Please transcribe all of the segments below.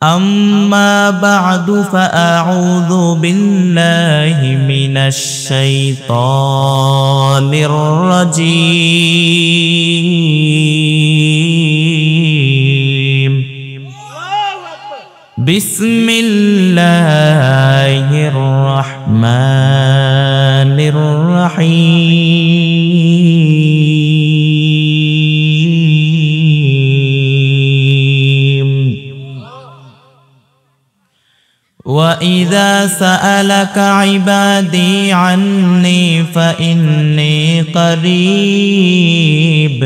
أما بعد فأعوذ بالله من الشيطان الرجيم. بسم الله الرحمن الرحيم. وإذا سألك عبادي عني فإني قريب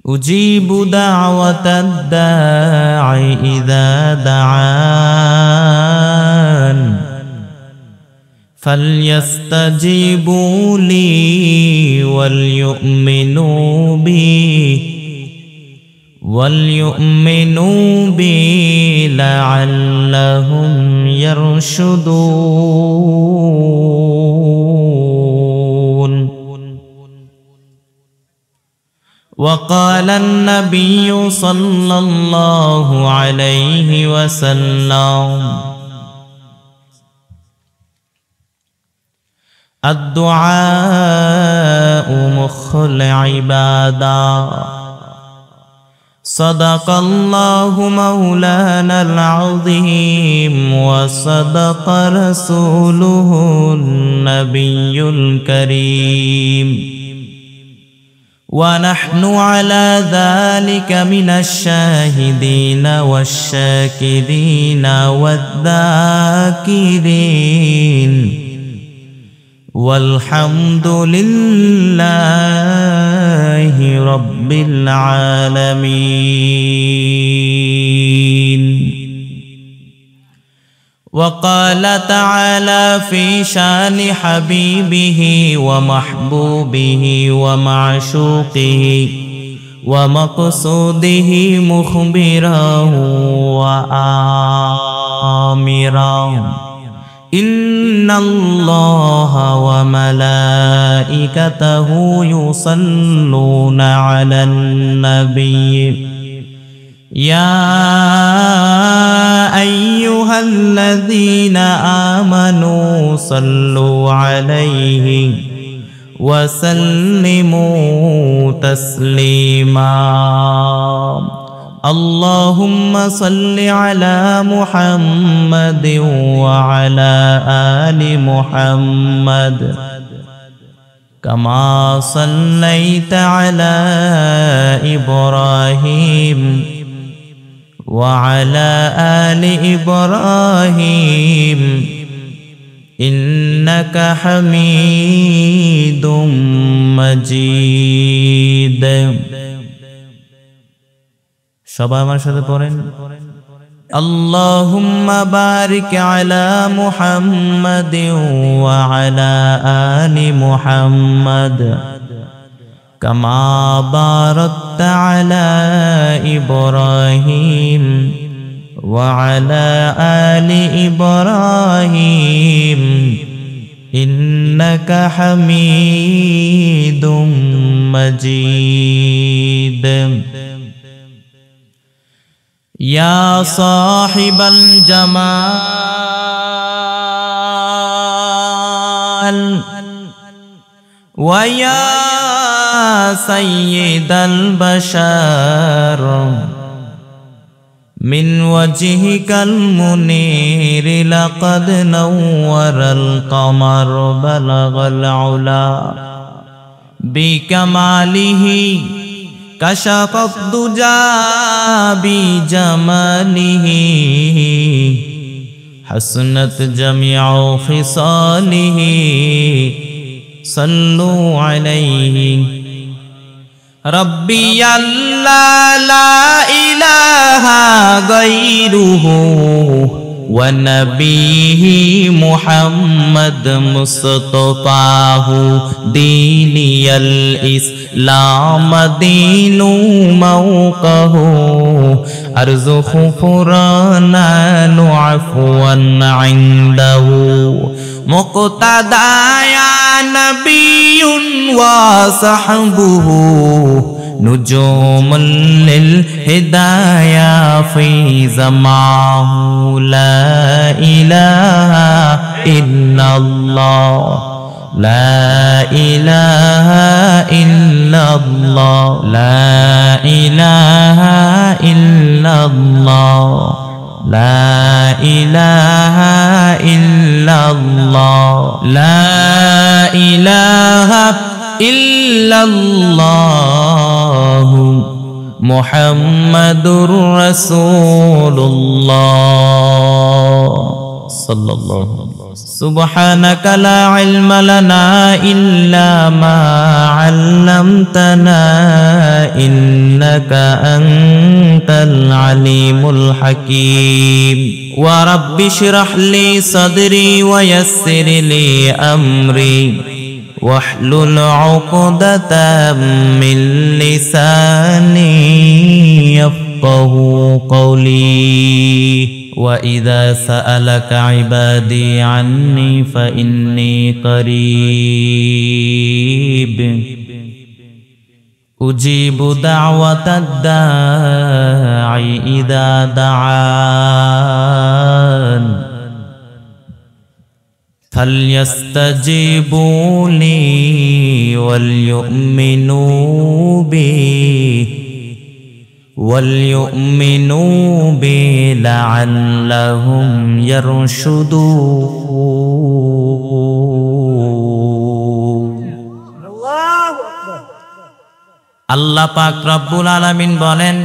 أجيب دعوة الداع إذا دعان فليستجيبوا لي وليؤمنوا بي لعلهم يرشدون. وقال النبي صلى الله عليه وسلم: الدعاء مخ العبادة. صدق الله مولانا العظيم وصدق رسوله النبي الكريم، ونحن على ذلك من الشاهدين والشاكرين والذاكرين، والحمد لله رب العالمين. وقال تعالى في شان حبيبه ومحبوبه ومعشوقه ومقصوده مخبرا وآمرا: إن الله وملائكته يصلون على النبي يا أيها الذين آمنوا صلوا عليه وسلموا تسليما. اللهم صل على محمد وعلى آل محمد كما صليت على إبراهيم وعلى آل إبراهيم إنك حميد مجيد. সবাই আমার সাথে পড়েন: اللهم بارك على محمد وعلى آل محمد كما باركت على إبراهيم وعلى آل إبراهيم إنك حميد مجيد. يا صاحب الجمال ويا سيد البشر من وجهك المنير لقد نور القمر بلغ العلا بكماله كشف الدجى بجماله حسنت جميع خصاله صلوا عليه. ربي الله لا إله غيره ونبيه محمد مصطفاه ديني الإسلام دين موقه أرزق فرانا عفوا عنده مقتدى يا نبي وصحبه نجوم للهدايا في زماه لا إله إلا الله لا إله إلا الله لا إله إلا الله لا إله إلا الله لا إله إلا الله محمد رسول الله صلى الله عليه وسلم سبحانك لا علم لنا إلا ما علمتنا إنك أنت العليم الحكيم ورب اشرح لي صدري ويسر لي أمري واحلل عقدة من لساني يفقه قولي وإذا سألك عبادي عني فإني قريب أجيب دعوة الداعي إذا دعان فليستجيبوا لي وليؤمنوا بي لعلهم يرشدون আল্লাহ পাক রব্বুল আলামিন বলেন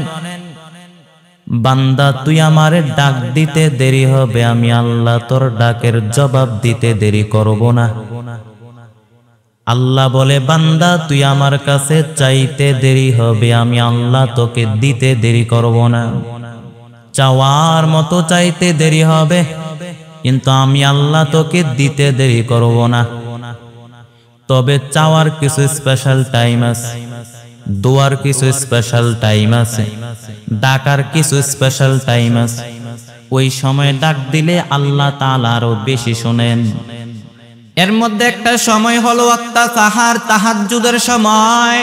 বান্দা তুই আমারে ডাক দিতে দেরি হবে আমি আল্লাহ তোর ডাকের জবাব দিতে দেরি করব না আল্লাহ বলে বান্দা তুই আমার কাছে চাইতে দেরি হবে আমি আল্লাহ তোকে দিতে দেরি করব না চাওয়ার মতো চাইতে দেরি হবে কিন্তু আমি আল্লাহ তোকে দিতে দেরি করব না তবে চাওয়ার কিছু স্পেশাল টাইম আছে দোয়ার কিছু স্পেশাল টাইম আছে ডাকার কিছু স্পেশাল টাইম আছে ওই সময় ডাক দিলে আল্লাহ তাআলা আরো বেশি শুনেন এর মধ্যে একটা সময় হলো ওয়াক্তা সাহার তাহাজ্জুদের সময়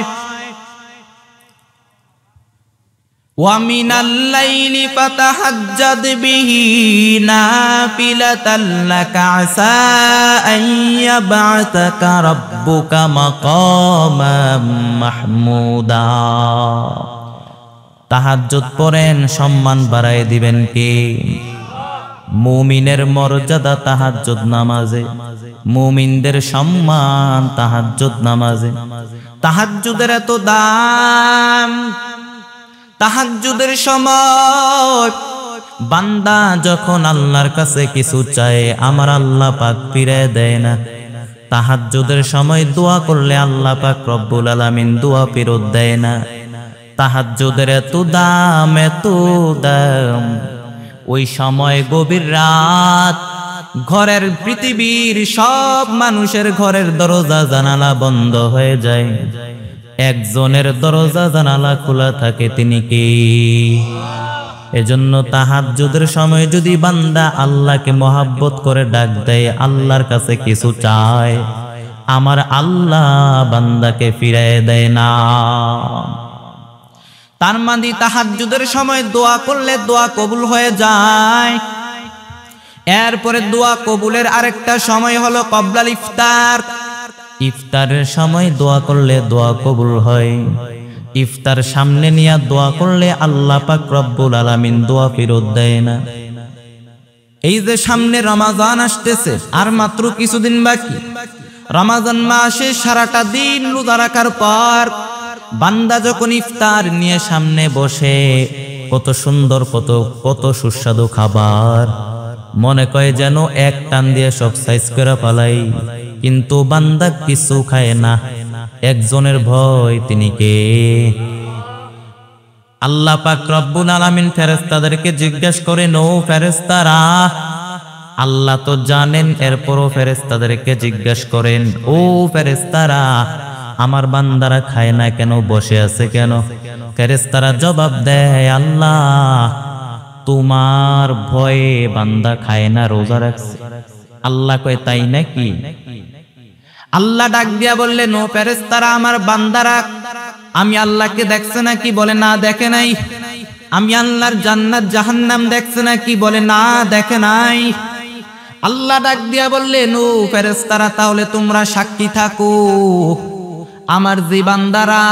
ওয়া মিনাল লাইলি ফাতাহাজ্জাদ বিহি নাফিলাতান লাকা আসা আন ইয়াবআসাকা রাব্বুকা মাকামান মাহমুদা তাহাজ্জুদ পড়েন সম্মান বাড়ায় দিবেন কে মুমিনের মর্যাদা তাহাজ্জুদ নামাজে মুমিনদের সম্মান তাহাজ্জুদ নামাজে তাহাজ্জুদের এত দাম তাহাজ্জুদের সময় বান্দা যখন আল্লাহর কাছে কিছু চায় আমার আল্লাহ পাক ফিরিয়ে দেয় না তাহাজ্জুদের সময় দোয়া করলে আল্লাহ পাক রব্বুল আলামিন দোয়া ফেরত দেয় না তাহাজ্জুদের এত দাম ওই সময় গভীর রাত ঘরের পৃথিবীর সব মানুষের ঘরের দরজা জানালা বন্ধ হয়ে যায় একজনের দরজা জানালা খোলা থাকে তিনি কে এজন্য তাহাজ্জুদের সময় যদি বান্দা আল্লাহকে মহব্বত করে ডাক দেয় আল্লাহর কাছে কিছু চায় আমার আল্লাহ বান্দাকে ফিরিয়ে দেয় না তার মানে তাহাজ্জুদের সময় দোয়া করলে দোয়া কবুল হয়ে যায় এরপরে দোয়া কবুলের আরেকটা সময় হলো কবলাল ইফতার ইফতারের সময় দোয়া করলে দোয়া কবুল হয় ইফতার সামনে নিয়ে দোয়া করলে আল্লাহ পাক রব্বুল আলামিন দোয়া ফেরত দেয় না এই যে সামনে রমাজান আসতেছে আর মাত্র কিছুদিন বাকি রমাজান মাসে সারাটা দিন রোজা রাখার পর বান্দা যখন ইফতার নিয়ে সামনে বসে কত সুন্দর কত সুস্বাদু খাবার মনে কয় যেন এক টান দিয়ে সব সাইজ করে পালাই কিন্তু বান্দা কিছু খায় না একজনের ভয় তিনি কে আল্লাহ পাক রব্বুল আলামিন ফেরেশতাদেরকে জিজ্ঞেস করেন ও ফেরেশতারা আল্লাহ তো জানেন এরপরও ফেরেশতাদেরকে জিজ্ঞেস করেন ও ফেরেশতারা আমার বান্দারা খায় না কেন বসে আছে কেন ফেরেশতারা জবাব দেয় আল্লাহ তোমার ভয়ে বান্দা খায় না রোজা রাখছে আল্লাহ কয় তাই নাকি আল্লাহ ডাক দিয়া বললেন ও ফেরেশতারা আমার বান্দারা আমি আল্লাহকে দেখছে নাকি? বলে না, দেখে নাই। আমি আল্লাহর জান্নাত জাহান্নাম দেখছে নাকি? বলে না, দেখে নাই। আল্লাহ ডাক দিয়া বললেন, ও ফেরেশতারা, তাহলে তোমরা সাক্ষী থাকো, আমার যে বান্দারা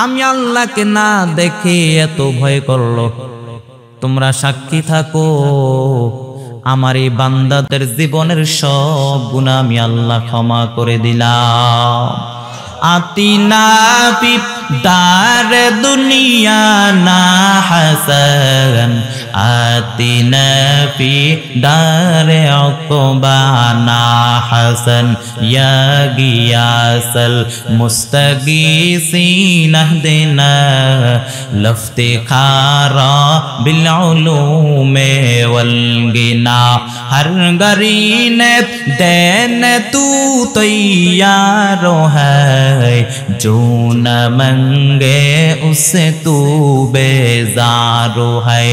আমি আল্লাহকে না দেখে এত ভয় করলো, তোমরা সাক্ষী থাকো, আমার এই বান্দাদের জীবনের সব গুনাহ আমি আল্লাহ ক্ষমা করে দিলাম। আতিনা ফি দার দুনিয়া না হাসান, আতিনা ফি দার উকবা না হাসান, ইয়া গিয়াসাল মুস্তাগীসিন আহদিনা লফতিখারা বিল উলুমে ওয়াল গিনা, हर गरीने देन तू तैयार है, जो न मंगे उससे तू बेजार है।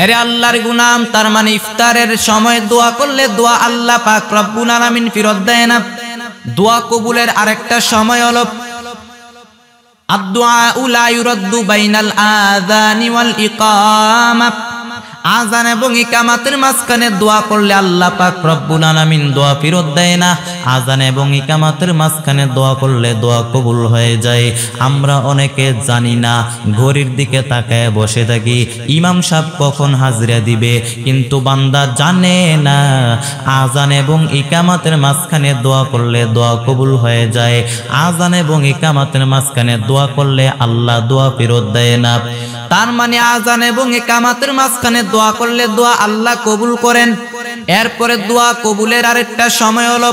এরে আল্লাহর গুনাম, তার মানে ইফতারের সময় দোয়া করলে দোয়া আল্লাহ পাক রব্বুল আলামিন ফিরত দেয় না। দোয়া কবুলের আরেকটা সময় হলো আদ-দুআ লা ইউরাদ্দু বাইনাল আযানি ওয়াল ইকামা, আযান এবং ইকামাতের মাঝখানে দোয়া করলে আল্লাহ পাক রব্বুল আলামিন দোয়া ফিরত দেয় না। আযান এবং ইকামাতের মাঝখানে দোয়া করলে দোয়া কবুল হয়ে যায়। আমরা অনেকে জানি না, ঘড়ির দিকে তাকায় বসে থাকি ইমাম সাহেব কখন হাজিরা দিবে, কিন্তু বান্দা জানে না আযান এবং ইকামাতের মাঝখানে দোয়া করলে দোয়া কবুল হয়ে যায়। আযান এবং ইকামাতের মাঝখানে দোয়া করলে আল্লাহ দোয়া ফিরত দেয় না। তার মানে আযান এবং ইকামাতের মাঝখানে দোয়া করলে দোয়া আল্লাহ কবুল করেন। এরপরে দোয়া কবুলের আরেকটা সময় হলো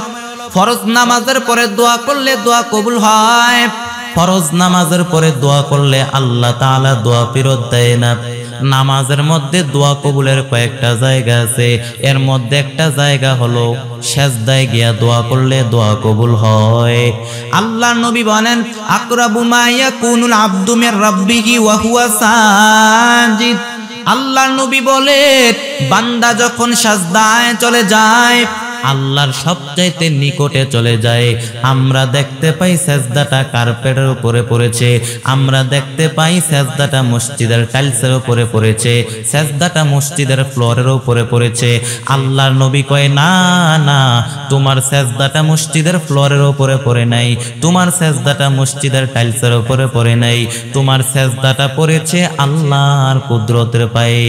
ফরজ নামাজের পরে দোয়া করলে দোয়া কবুল হয়। ফরজ নামাজের পরে দোয়া করলে আল্লাহ তাআলা দোয়া ফিরত দেয় না। নামাজের মধ্যে দোয়া কবুলের কয়েকটা জায়গা আছে, এর মধ্যে একটা জায়গা হলো সেজদায় গিয়া দোয়া করলে দোয়া কবুল হয়। আল্লাহর নবী বলেন, আকরাবু মা ইয়াকুনুল আবদু মির রাব্বিহি ওয়া হুয়া সাজিদ। আল্লাহর নবী বলেন, বান্দা যখন সাজদায় চলে যায় আল্লাহর সবচাইতে নিকটে চলে যায়। আমরা দেখতে পাই সেজদাটা কার্পেটের উপরে পড়েছে, আমরা দেখতে পাই সেজদাটা মসজিদের টাইলসের উপরে পড়েছে, সেজদাটা মসজিদের ফ্লোরের উপরে পড়েছে। আল্লাহর নবী কয়, না না, তোমার সেজদাটা মসজিদের ফ্লোরের উপরে পড়ে নাই, তোমার সেজদাটা মসজিদের টাইলসের উপরে পড়ে নাই, তোমার সেজদাটা পড়েছে আল্লাহর কুদরতের পায়ে।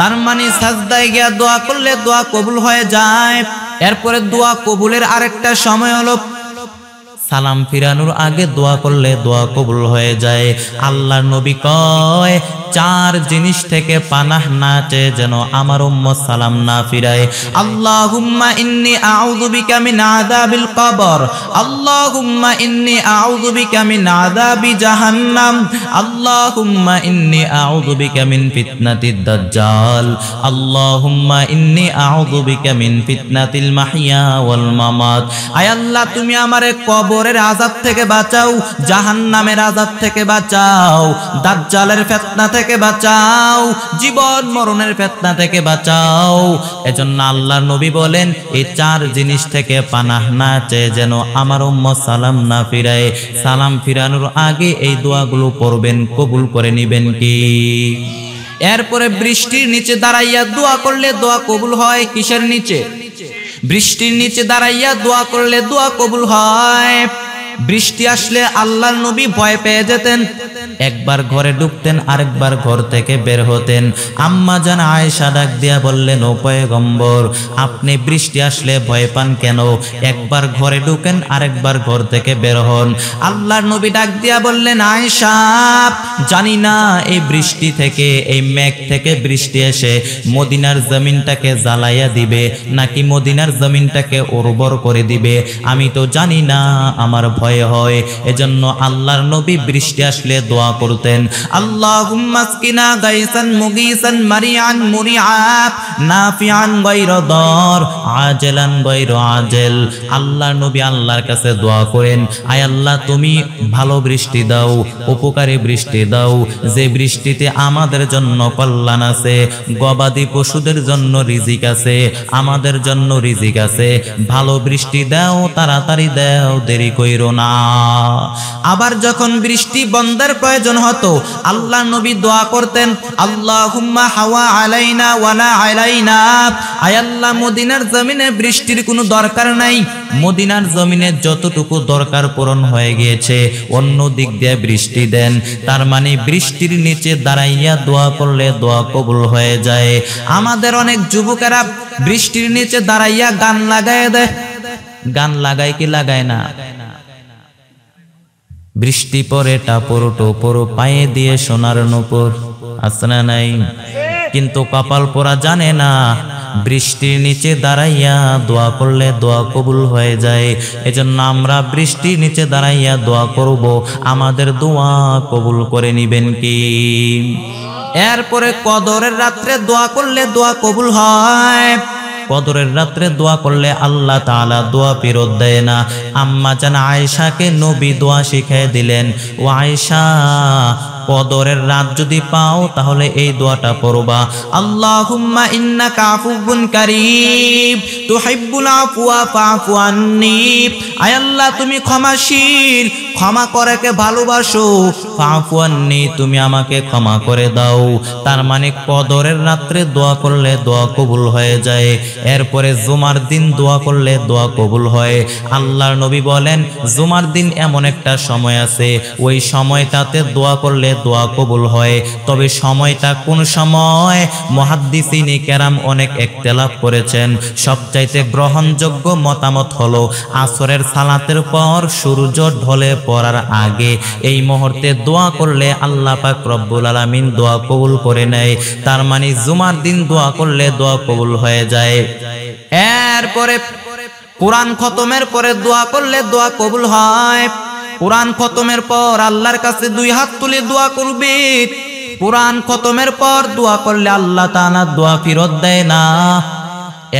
তার মানে সাজদায় গিয়া দোয়া করলে দোয়া কবুল হয়ে যায়। এরপরে দোয়া কবুলের আরেকটা সময় হলো সালাম ফিরানোর আগে দোয়া করলে দোয়া কবুল হয়ে যায়। আল্লাহর নবী কয়, চার জিনিস থেকে পানাহ না চেয়ে যেন আমার উম্মত সালাম না ফিরায়। আল্লাহুম্মা ইন্নী আউযু বিকা মিন আযাবিল কবর, আল্লাহুম্মা ইন্নী আউযু বিকা মিন আযাবি জাহান্নাম, আল্লাহুম্মা ইন্নী আউযু বিকা মিন ফিতনাতিদ দাজ্জাল, আল্লাহুম্মা ইন্নী আউযু বিকা মিন ফিতনাতিল মাহইয়া ওয়াল মামাত। আয় আল্লাহ, তুমি আমারে কবরের আযাব থেকে বাঁচাও, জাহান্নামের আযাব থেকে বাঁচাও, দাজ্জালের ফিতনা থেকে বাঁচাও, জীবন মরণের ফিতনা থেকে বাঁচাও। এজন্য আল্লাহর নবী বলেন, এই চার জিনিস থেকে পানাহ না চেয়ে যেন আমার উম্মত সালাম না ফিরায়। সালাম ফিরানোর আগে এই দোয়াগুলো পড়বেন, কবুল করে নেবেন কি? এরপরে বৃষ্টির নিচে দাঁড়াইয়া দোয়া করলে দোয়া কবুল হয়। কিসের নিচে? বৃষ্টির নিচে দাঁড়াইয়া দোয়া করলে দোয়া কবুল হয়। বৃষ্টি আসলে আল্লাহর নবী ভয় পেয়ে যেতেন, একবার ঘরে ঢুকতেন আরেকবার ঘর থেকে বের হতেন। আম্মা জান আয়েশা ডাক দিয়া বললেন, ও পয়গম্বর, আপনি বৃষ্টি আসলে ভয় পান কেন? একবার ঘরে ঢুকেন আরেকবার ঘর থেকে বের হন। আল্লাহর নবী ডাক দিয়া বললেন, আয়েশা, জানি না এই বৃষ্টি থেকে, এই মেঘ থেকে বৃষ্টি এসে মদিনার জমিনটাকে জ্বালাইয়া দিবে নাকি মদিনার জমিনটাকে উর্বর করে দিবে, আমি তো জানি না, আমার ভয় হয়। এজন্য আল্লাহর নবী বৃষ্টি আসলে দোয়া করতেন, আল্লাহুম্মা আসকিনা গায়সান মুগীসান মারিআন মুরিআ নাফিআন গায়রা দার আজলান গায়রা আজল। আল্লাহর নবী আল্লাহর কাছে দোয়া করেন, আয় আল্লাহ, তুমি ভালো বৃষ্টি দাও, উপকারী বৃষ্টি দাও, যে বৃষ্টিতে আমাদের জন্য কল্যাণ আছে, গবাদি পশুদের জন্য রিজিক আছে, আমাদের জন্য রিজিক আছে। ভালো বৃষ্টি দাও, তাড়াতাড়ি দাও, দেরি কইরো না। আবার যখন বৃষ্টি বন্ধের প্রয়োজন হতো আল্লাহ নবী দোয়া করতেন, আল্লাহুম্মা হাওয়া আলাইনা ওয়ালা আলাইনা, আয় আল্লাহ মদিনার জমিনে বৃষ্টির কোনো দরকার নাই, মদিনার জমিনে যতটুকু দরকার পূরণ হয়ে গিয়েছে অন্য দিক দিয়ে বৃষ্টি দেন। তার মানে বৃষ্টির নিচে দাঁড়াইয়া দোয়া করলে দোয়া কবুল হয়ে যায়। আমাদের অনেক যুবকেরা বৃষ্টির নিচে দাঁড়াইয়া গান লাগায় দেয়। গান লাগায় কি লাগায় না? বৃষ্টি পরে টাপর টোপর পায়ে দিয়ে সোনার নূপুর, আছে না নাই? কিন্তু কপাল পোড়া জানে না বৃষ্টির নিচে দাঁড়াইয়া দোয়া করলে দোয়া কবুল হয়ে যায়। এজন্য আমরা বৃষ্টির নিচে দাঁড়াইয়া দোয়া করব, আমাদের দোয়া কবুল করে নিবেন কি? এরপরে কদরের রাত্রে দোয়া করলে দোয়া কবুল হয়। কদরের রাত্রে দোয়া করলে আল্লাহ তাআলা দোয়া ফেরত দেয় না। আম্মা জান আয়েশাকে নবী দোয়া শিখিয়ে দিলেন, ও আয়েশা কদরের রাত যদি পাও তাহলে এই দোয়াটা পড়বা, আল্লাহুম্মা ইন্নাকা আফুউন কারীম তুহিব্বুল আফওয়া ফাআফু আন্নী, আয় আল্লাহ তুমি ক্ষমাশীল, ক্ষমা করাকে ভালোবাসো, ফাআফু আন্নী তুমি আমাকে ক্ষমা করে দাও। তার মানে কদরের রাত্রে দোয়া করলে দোয়া কবুল হয়ে যায়। এরপরে জুমার দিন দোয়া করলে দোয়া কবুল হয়। আল্লাহর নবী বলেন জুমার দিন এমন একটা সময় আছে ওই সময়টাতে দোয়া করলে দোয়া কবুল হয়। তবে সময়টা কোন সময় মুহাদ্দিসিনে কেরাম অনেক ইখতিলাফ করেছেন। সবচাইতে গ্রহণযোগ্য মতামত হলো আসরের সালাতের পর সূর্য ঢলে পড়ার আগে এই মুহূর্তে দোয়া করলে আল্লাহ পাক রব্বুল আলামিন দোয়া কবুল করে নেয়। তার মানে জুমার দিন দোয়া করলে দোয়া কবুল হয়ে যায়। এরপরে কুরআন খতমের পরে দোয়া করলে দোয়া কবুল হয়। কুরআন খতমের পর আল্লাহর কাছে দুই হাত তুলে দোয়া করবে। কুরআন খতমের পর দোয়া করলে আল্লাহ তাআলা দোয়া ফেরত দেয় না।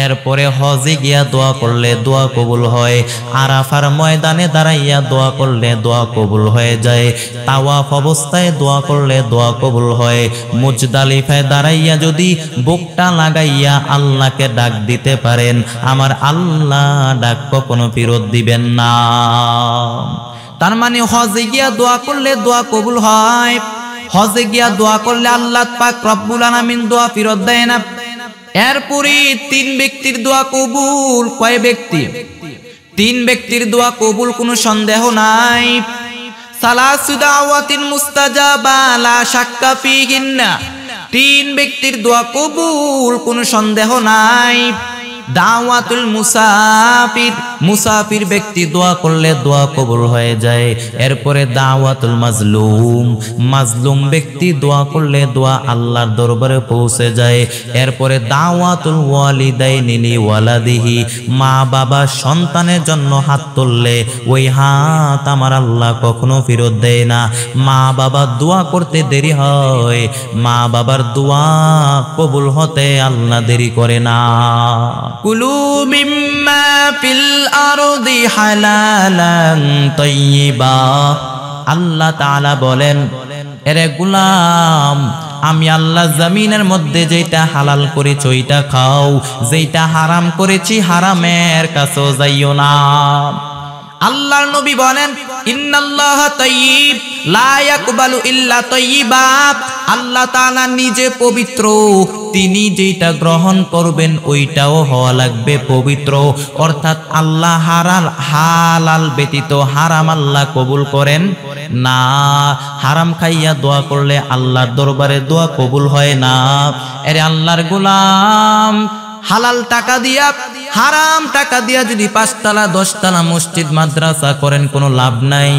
এরপরে হজে গিয়া দোয়া করলে দোয়া কবুল হয়। আরাফার ময়দানে দাঁড়াইয়া দোয়া করলে দোয়া কবুল হয়ে যায়। তাওয়াফ অবস্থায় দোয়া করলে দোয়া কবুল হয়। মুজদালিফায় দাঁড়াইয়া যদি বুকটা লাগাইয়া আল্লাহকে ডাক দিতে পারেন, আমার আল্লাহ ডাক কখনো ফেরত দিবেন না। তার মানে হজে গিয়া দোয়া করলে দোয়া কবুল হয়। হজে গিয়া দোয়া করলে আল্লাহ পাক রব্বুল আলামিন দোয়া ফেরত দেয় না। এরপরে তিন ব্যক্তির দোয়া কবুল। কয় ব্যক্তি? তিন ব্যক্তির দোয়া কবুল, কোনো সন্দেহ নাই। সালাসু দাওয়াতিন মুস্তাজাবা লা শাক্কা ফিহিন্না, তিন ব্যক্তির দোয়া কবুল, কোনো সন্দেহ নাই। দাওয়াতুল মুসাফির, মুসাফির ব্যক্তি দোয়া করলে দোয়া কবুল হয়ে যায়। এরপরে দাওয়াতুল মাজলুম, মাজলুম ব্যক্তি দোয়া করলে দোয়া আল্লাহর দরবারে পৌঁছে যায়। এরপরে দাওয়াতুল ওয়ালিদাইনি লিওয়ালাদিহি, মা বাবা সন্তানের জন্য হাত তুললে ওই হাত আমার আল্লাহ কখনো ফেরত দেয় না। মা বাবা দোয়া করতে দেরি হয়, মা বাবার দোয়া কবুল হতে আল্লাহ দেরি করে না। কুলু মিম্মা ফিল আরদি হালালান তাইয়্যিবা, আল্লাহ তাআলা বলেন এরে গোলাম আমি আল্লাহ জমিনের মধ্যে যেটা হালাল করেছি ওইটা খাও, যেটা হারাম করেছি হারামের কাছেও যাইও না। আল্লাহর নবী বলেন ইন্নাল্লাহা তাইয়্যিব লা ইয়াকবালু ইল্লা তাইয়্যিবা, আল্লাহ তাআলা নিজে পবিত্র, তিনি যেটা গ্রহণ করবেন ওইটাও হওয়া লাগবে পবিত্র। অর্থাৎ আল্লাহ হালাল ব্যতীত হারাম আল্লাহ কবুল করেন না। হারাম খাইয়া দোয়া করলে আল্লাহর দরবারে দোয়া কবুল হয় না। আরে আল্লাহর গোলাম হালাল টাকা দিয়া হারাম টাকা দিয়া যদি 5 তলা 10 তলা মসজিদ মাদ্রাসা করেন কোনো লাভ নাই।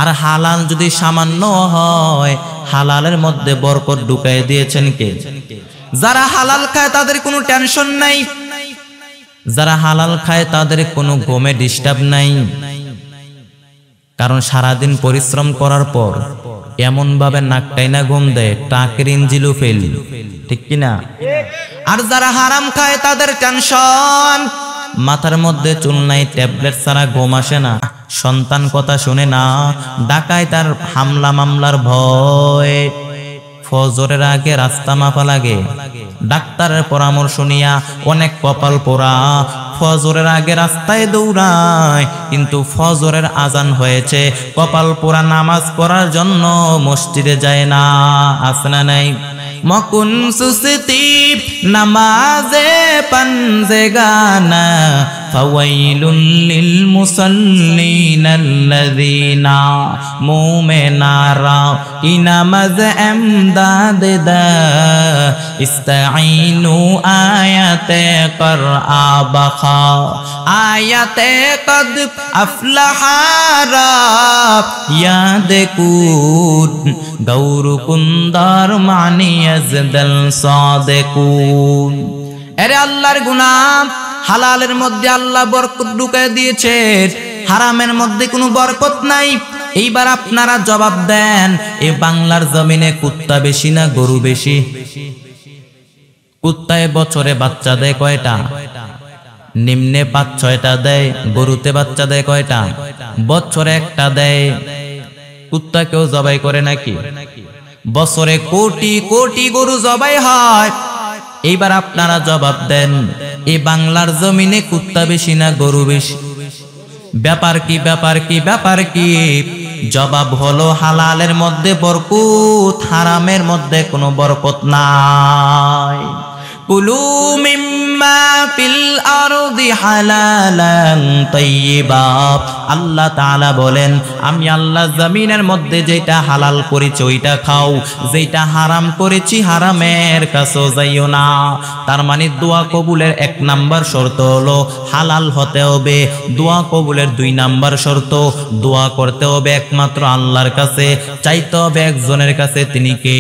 আর হালাল যদি সামান্য হয়, হালালের মধ্যে বরকত ঢুকাই দিয়েছেন কে? যারা হালাল খায় তাদের কোনো টেনশন নাই, যারা হালাল খায় তাদের কোনো ঘুমে ডিস্টার্ব নাই। কারণ সারাদিন পরিশ্রম করার পর এমন ভাবে নাকটাই না ঘুম দেয় টাকের ইঞ্জিলও ফেল, ঠিক কিনা? আর যারা হারাম খায় তাদের টেনশন, মাথার মধ্যে চুল নাই, ট্যাবলেট ছাড়া ঘুম আসে না, সন্তান কথা শুনে না, ডাকাইতার হামলা মামলার ভয়, ফজরের আগে রাস্তা মাপা লাগে, ডাক্তারের পরামর্শ নিয়া অনেক কপাল পোড়া ফজরের আগে রাস্তায় দৌড়ায়, কিন্তু ফজরের আজান হয়েছে, কপাল পোড়া নামাজ পড়ার জন্য মসজিদে যায় না। আছে না নাই? মকুন সুস্তি নামাজে পানজেগানা ফাওয়াইলুন লিল মুসাল্লিনাল্লাযিনা মুমিনারা ইনামাজ এমদাদ দা ইস্তাঈনু আয়াতে করআ বাখা আয়াতে কদ আফলাহারা ইয়াদ কুন গৌর কুন্দার মানি আজদল সাদেকুন। আরে আল্লাহর গুনাম, হালালের মধ্যে আল্লাহ বরকত ঢুকায় দিয়েছে, হারামের মধ্যে কোনো বরকত নাই। এইবার আপনারা জবাব দেন, এ বাংলার জমিনে কুত্তা বেশি না গরু বেশি? কুত্তায় বছরে বাচ্চা দেয় কয়টা? নিম্নে ৫-৬টা দেয়। গরুতে বাচ্চা দেয় কয়টা? বছরে একটা দেয়। কুত্তা কেউ জবাই করে নাকি? বছরে কোটি কোটি গরু জবাই হয়। এইবার আপনারা জবাব দেন, এই বাংলার জমিনে কুত্তা বেশি না গরু বেশি? ব্যাপার কি, ব্যাপার কি, ব্যাপার কি? জবাব হলো হালালের মধ্যে বরকত, হারামের মধ্যে কোনো বরকত নাই। কুলু মিম্মা ফিল আরদি হালালান তাইয়্যিবা। আল্লাহ তাআলা বলেন, আমি আল্লাহ জমিনের মধ্যে যেটা হালাল করেছি ওইটা খাও, যেটা হারাম করেছি হারামের কাছে যাইও না। তার মানে দোয়া কবুলের 1 নাম্বার শর্ত হলো হালাল হতে হবে। দোয়া কবুলের 2 নাম্বার শর্ত, দোয়া করতে হবে একমাত্র আল্লাহর কাছে, চাইতে হবে একজনের কাছে। তিনি কে?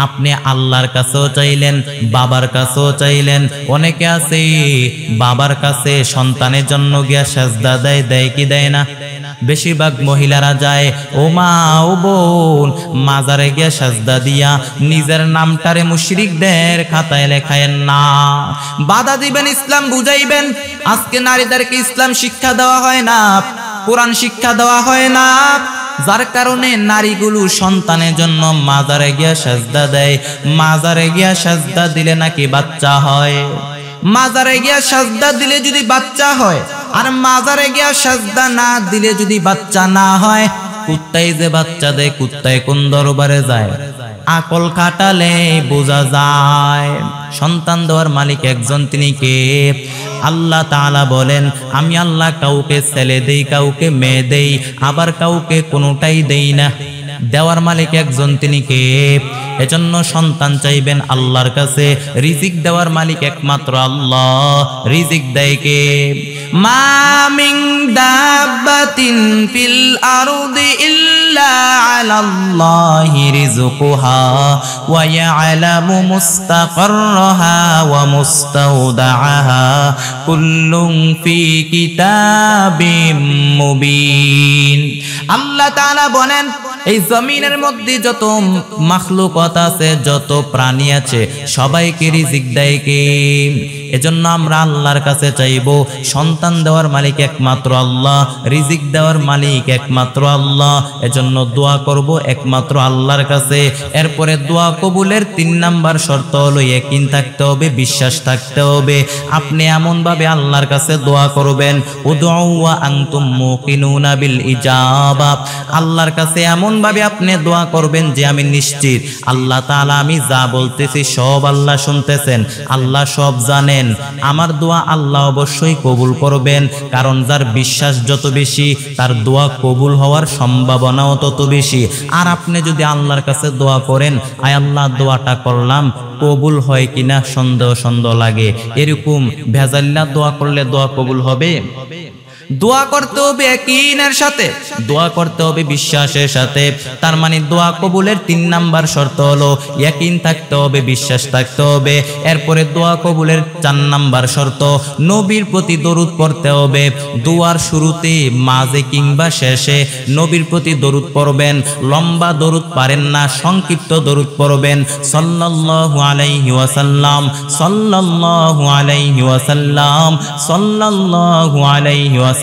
আপনি আল্লাহর কাছেও চাইলেন, বাবার কাছেও চাইলেন। অনেকে আছে বাবার কাছে সন্তানের জন্য গিয়া সেজদা দেয়, দেয় কি দেয় না? বেশিরভাগ মহিলারা যায়, ও মা ও বোন, মাজারে গিয়া সেজদা দিয়া নিজের নামটারে মুশরিকদের খাতায় লেখায়েন না। বাধা দিবেন, ইসলাম বুঝাইবেন। আজকে নারীদেরকে ইসলাম শিক্ষা দেওয়া হয় না, কোরআন শিক্ষা দেওয়া হয় না, যার কারণে নারীগুলো সন্তানের জন্য মাজারে গিয়া সেজদা দেয়। মাজারে গিয়া সেজদা দিলে নাকি বাচ্চা হয়। মাজারে গিয়া সেজদা দিলে যদি বাচ্চা হয়, আর মাজারে গিয়া সেজদা না দিলে যদি বাচ্চা না হয়, কুত্তাই যে বাচ্চা দেয়, কুত্তায় কোন দরবারে যায়? আকল খাটালে বোঝা যায়। সন্তান দেওয়ার মালিক একজন, তিনি কে? আল্লাহ তাআলা বলেন, আমি আল্লাহ কাউকে ছেলে দেই, কাউকে মেয়ে দেই, আবার কাউকে কোনোটাই দেই না। দেওয়ার মালিক একজন, তিনি কে? এজন্য সন্তান চাইবেন আল্লাহর কাছে। রিজিক দেওয়ার মালিক একমাত্র আল্লাহ। রিজিক দেয় কে? মা মিন দাব্বাতিন ফিল আরদি ইল্লা আলাল্লাহি রিজকুহা ওয়া ইয়ালামু মুস্তাকাররাহা ওয়া মুস্তাওদাআহা কুল্লুন ফি কিতাবিম মুবিন। আল্লাহ তাআলা বলেন, এই জমিনের মধ্যে যত মাখলুকাত আছে, যত প্রাণী আছে, সবাইকে রিজিক দেয় কে? এজন্য আমরা আল্লাহর কাছে চাইবো। সন্তান দেওয়ার মালিক একমাত্র আল্লাহ, রিজিক দেওয়ার মালিক একমাত্র আল্লাহ। এজন্য দোয়া করব একমাত্র আল্লাহর কাছে। এরপরে দোয়া কবুলের 3 নাম্বার শর্ত হলো ইয়াকিন থাকতে হবে, বিশ্বাস থাকতে হবে। আপনি এমন ভাবে আল্লাহর কাছে দোয়া করবেন, উদউ ওয়া আনতুম মুকিনুনা বিল ইজাবা। আল্লাহর কাছে এমন ভাবে আপনি দোয়া করবেন যে আমি নিশ্চিত আল্লাহ তাআলা আমি যা বলতেছি সব আল্লাহ শুনতেছেন, আল্লাহ সব জানেন। আমার দোয়া আল্লাহ অবশ্যই কবুল করবেন, কারণ যার বিশ্বাস যত বেশি তার দোয়া কবুল হওয়ার সম্ভাবনাও তত বেশি। আর আপনি যদি আল্লাহর কাছে দোয়া করেন, আয় আল্লাহ দোয়াটা করলাম, কবুল হয় কিনা সন্দেহ সন্দেহ লাগে, এরকম ভেজাল্লা দোয়া করলে দোয়া কবুল হবে? দোয়া করতে হবে ইয়াকিনের সাথে, দোয়া করতে হবে বিশ্বাসের সাথে। তার মানে দোয়া কবুলের 3 নাম্বার শর্ত হলো ইয়াকিন থাকতে হবে, বিশ্বাস থাকতে হবে। এরপরে দোয়া কবুলের 4 নাম্বার শর্ত, নবীর প্রতি দরুদ পড়তে হবে। দোয়ার শুরুতে, মাঝে কিংবা শেষে নবীর প্রতি দরুদ পড়বেন। লম্বা দরুদ পারেন না, সংক্ষিপ্ত দরুদ পড়বেন। সাল্লাল্লাহু আলাইহি ওয়াসাল্লাম, সাল্লাল্লাহু আলাইহি ওয়াসাল্লাম, সাল্লাল্লাহু আলাইহি ওয়াসাল্লাম।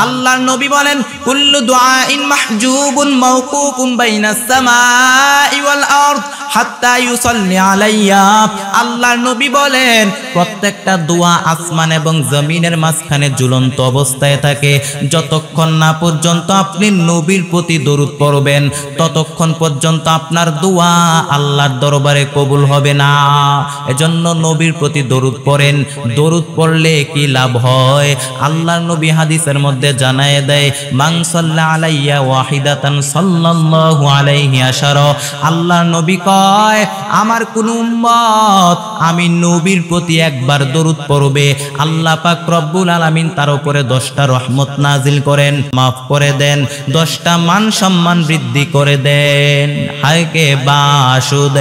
আল্লাহর নবী বলেন, কুল্লু দুআইন মাহজুবুন মাওকুফুন বাইনাস সামাই ওয়াল আরদ হাত্তা ইউসাল্লি আলাইয়া। আল্লাহর নবী বলেন প্রত্যেকটা দোয়া আসমান এবং জমিনের মাঝখানে ঝুলন্ত অবস্থায় থাকে। যতক্ষণ না পর্যন্ত আপনি নবীর প্রতি দরুদ পড়বেন ততক্ষণ পর্যন্ত আপনার দোয়া আল্লাহর দরবারে কবুল হবে না। এজন্য নবীর প্রতি দরুদ পড়েন। দরুদ পড়লে কি লাভ হয়? আল্লাহর নবী হাদিসের মধ্যে জানায় দেয়, মান সাল্লা আলাইয়া ওয়াহিদাতান সাল্লাল্লাহু আলাইহি আশারা। আল্লাহর নবী কয় আমার কোন উম্মত আমি নবীর প্রতি একবার দরুদ পড়বে, আল্লাহ পাক রব্বুল আলামিন তার উপরে 10টা রহমত নাজিল করেন, মাফ করে দেন, 10টা মান সম্মান বৃদ্ধি করে দেন। হায়কে বাসুদ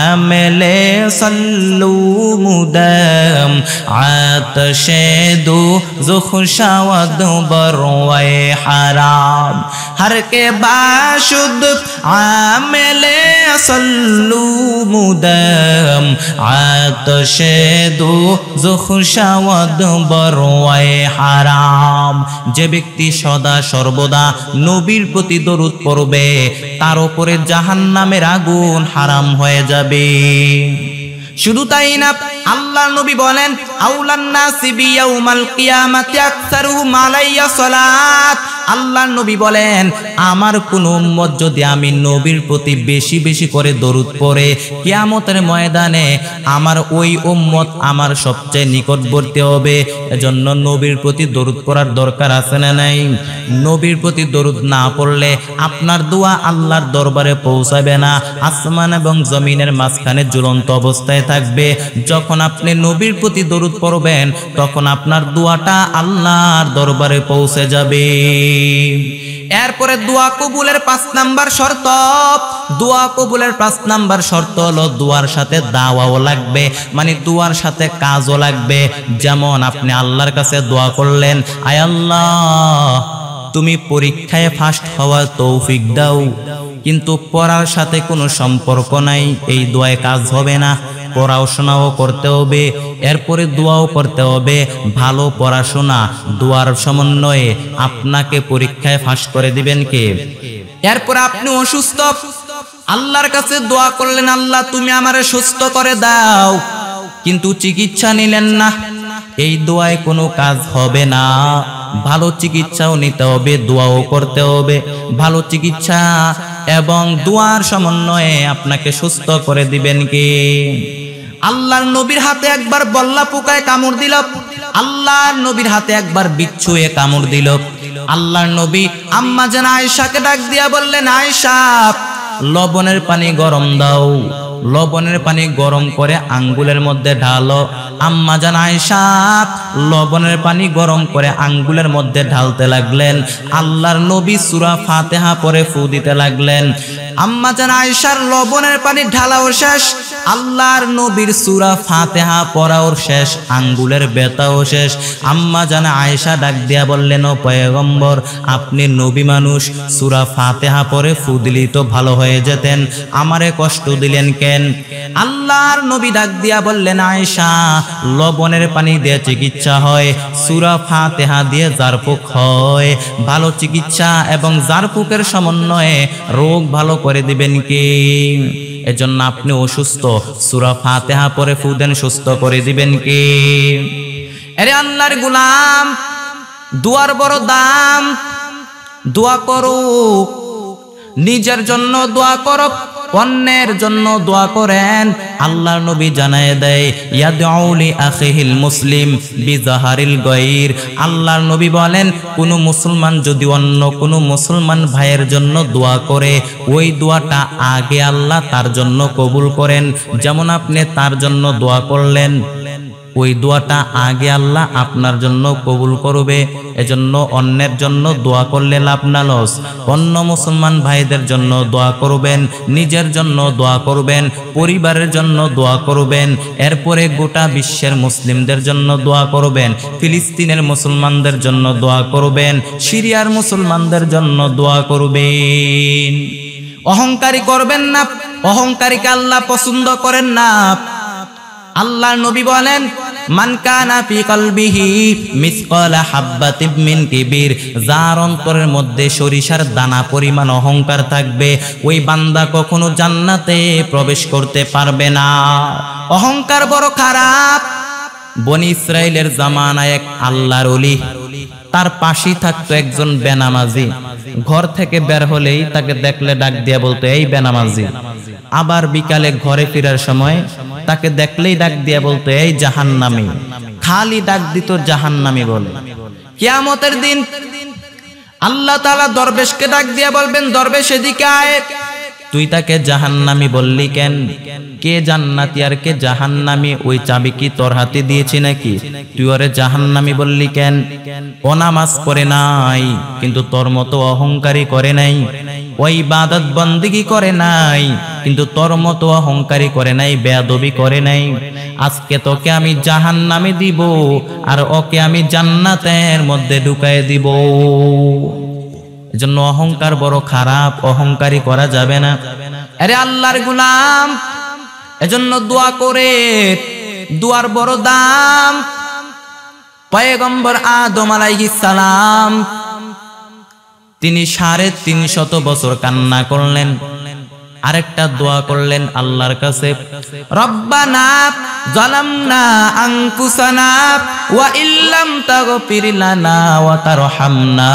আমেলে সাল্লু মুদাম আতশে দু জুখশাওয়াদ বরওয়ে হারাম। হরকে বাসুদ আমেলে সাল্লু মুদাম আতশে দু জুখশাওয়াদ বরওয়ে হারাম। যে ব্যক্তি সদা সর্বদা নবীর প্রতি দরুদ পড়বে তার উপরে জাহান্নামের আগুন হারাম হয়ে যাবে। শুধু তাই না, আল্লাহর নবী বলেন আউলান নাসি বিয়াউমাল কিয়ামাতি আকসারুহুম আলাইয়া সালাত। আল্লাহর নবী বলেন আমার কোন উম্মত যদি আমি নবীর প্রতি বেশি বেশি করে দরুদ পড়ে কিয়ামতের ময়দানে আমার ওই উম্মত আমার সবচেয়ে নিকটবর্তী হবে। এজন্য নবীর প্রতি দরুদ পড়ার দরকার আছে না নাই? নবীর প্রতি দরুদ না পড়লে আপনার দোয়া আল্লাহর দরবারে পৌঁছাবে না, আসমান এবং জমিনের মাঝখানে ঝুলন্ত অবস্থায় থাকবে। যখন আপনি নবীর প্রতি দরুদ পড়বেন তখন আপনার দোয়াটা আল্লাহর দরবারে পৌঁছে যাবে। এরপরে দোয়া কবুলের 5 নাম্বার শর্ত। দোয়া কবুলের 5 নাম্বার শর্ত হলো দোয়ার সাথে দাওয়াও লাগবে, মানে দোয়ার সাথে কাজও লাগবে। যেমন আপনি আল্লাহর কাছে দোয়া করলেন, আয় আল্লাহ তুমি পরীক্ষায় ফার্স্ট হওয়ার তৌফিক দাও, কিন্তু পড়ার সাথে কোনো সম্পর্ক নাই, এই দোয়ায় কাজ হবে না। পড়াশোনাও করতে হবে, এরপরে দোয়াও করতে হবে। ভালো পড়াশোনা দোয়ার সমন্বয়ে আপনাকে পরীক্ষায় ফাঁস করে দিবেন কে? এরপর আপনি অসুস্থ, আল্লাহর কাছে দোয়া করলেন আল্লাহ তুমি আমারে সুস্থ করে দাও, কিন্তু চিকিৎসা নিলেন না, এই দোয়ায় কোনো কাজ হবে না। ভালো চিকিৎসাও নিতে হবে, দোয়াও করতে হবে। ভালো চিকিৎসা এবং দোয়ার সমন্বয়ে আপনাকে সুস্থ করে দিবেন কে? আল্লাহর নবীর হাতে একবার বল্লা পোকায় কামড় দিল, আল্লাহর নবীর হাতে একবার বিচ্ছুয়ে কামড় দিল। আল্লাহর নবী আম্মা জান আয়েশাকে ডাক দিয়া বললেন, আয়েশা লবণের পানি গরম দাও। লবণের পানি গরম করে আঙ্গুলের মধ্যে ঢালো। আম্মা জান আয়েশা লবণের পানি গরম করে আঙ্গুলের মধ্যে ঢালতে লাগলেন। আল্লাহর নবী সূরা ফাতিহা পড়ে ফু দিতে লাগলেন। আম্মা জান আয়েশার লবণের পানি ঢালাও শেষ, আল্লাহর নবীর সূরা ফাতিহা পড়াও শেষ, আঙ্গুলের ব্যথাও শেষ। আম্মা জান আয়েশা ডাক দিয়া বললেন, ও পয়গম্বর আপনি নবী মানুষ, সূরা ফাতিহা পড়ে ফু দিলেই তো ভালো হয়ে যেতেন, আমারে কষ্ট দিলেন কেন? আল্লাহর নবী ডাক দিয়া বললেন, আয়েশা লবণের পানি দিয়ে চিকিৎসা হয়, সূরা ফাতিহা দিয়ে জারফুক হয়। ভালো চিকিৎসা এবং জারফুকের সমন্বয়ে রোগ ভালো করে দিবেন কি? এজন্য আপনি অসুস্থ, সূরা ফাতিহা পড়ে ফু দেন, সুস্থ করে দিবেন কি? আরে আল্লাহর গোলাম, দোয়ার বড় দাম। দোয়া করো, নিজের জন্য দোয়া করো, অন্যের জন্য দোয়া করেন। আল্লাহর নবী জানায় দেয়, ইয়াদউ লি আখিহিল মুসলিম বিজাহারিল গায়র। আল্লাহর নবী বলেন কোন মুসলমান যদি অন্য কোন মুসলমান ভাইয়ের জন্য দোয়া করে, ওই দোয়াটা আগে আল্লাহ তার জন্য কবুল করেন। যেমন আপনি তার জন্য দোয়া করলেন, ওই দোয়াটা আগে আল্লাহ আপনার জন্য কবুল করবে। এজন্য অন্যের জন্য দোয়া করলে লাভ না লস। অন্য মুসলমান ভাইদের জন্য দোয়া করবেন, নিজের জন্য দোয়া করবেন, পরিবারের জন্য দোয়া করবেন, এরপরে গোটা বিশ্বের মুসলিমদের জন্য দোয়া করবেন, ফিলিস্তিনের মুসলমানদের জন্য দোয়া করবেন, সিরিয়ার মুসলমানদের জন্য দোয়া করবেন। অহংকারী করবেন না, অহংকারীকে আল্লাহ পছন্দ করেন না। আল্লাহর নবী বলেন মান কানা ফি কলবিহি মিসকালা হাববাতিন মিন কিবির, যার অন্তরের মধ্যে সরিষার দানা পরিমাণ অহংকার থাকবে ওই বান্দা কখনো জান্নাতে প্রবেশ করতে পারবে না। অহংকার বড় খারাপ। বনি ইসরাইলের জামানায় এক আল্লাহর ওলি, তার পাশেই থাকতো একজন বেনামাজি। ঘর থেকে বের হলেই তাকে দেখলে ডাক দিয়ে বলতো এই বেনামাজি। আবার বিকালে ঘরে ফেরার সময় তাকে দেখলেই ডাক দিয়ে বলতো এই জাহান্নামী। খালি ডাক দিত জাহান্নামী বলে। কিয়ামতের দিন আল্লাহ তাআলা দরবেশকে ডাক দিয়ে বলবেন, দরবেশ এদিকে আয়। তুই তাকে জাহান্নামী বললি কেন? কে জান্নাতি আর কে জাহান্নামী ওই চাবি কি তোর হাতে দিয়েছি নাকি? তুই ওরে জাহান্নামী বললি কেন? ও নামাজ পড়ে নাই কিন্তু তোর মতো অহংকারী করে নাই, ওই ইবাদত বন্দেগী করে নাই কিন্তু তোর মতো অহংকারী করে নাই, বেয়াদবি করে নাই। আজকে তোকে আমি জাহান্নামে দিব আর ওকে আমি জান্নাতের মধ্যে ঢুকায় দিব। এজন্য অহংকার বড় খারাপ, অহংকারী করা যাবে না। আরে আল্লাহর গোলাম, এজন্য দোয়া করে, দোয়ার বড় দাম। পয়গম্বর আদম আলাইহিস সালাম তিনি 350 বছর কান্না করলেন, আরেকটা দোয়া করলেন আল্লাহর কাছে, রব্বানা যালামনা আনফুসানা ওয়া ইল্লাম তাগফির লানা ওয়া তারহামনা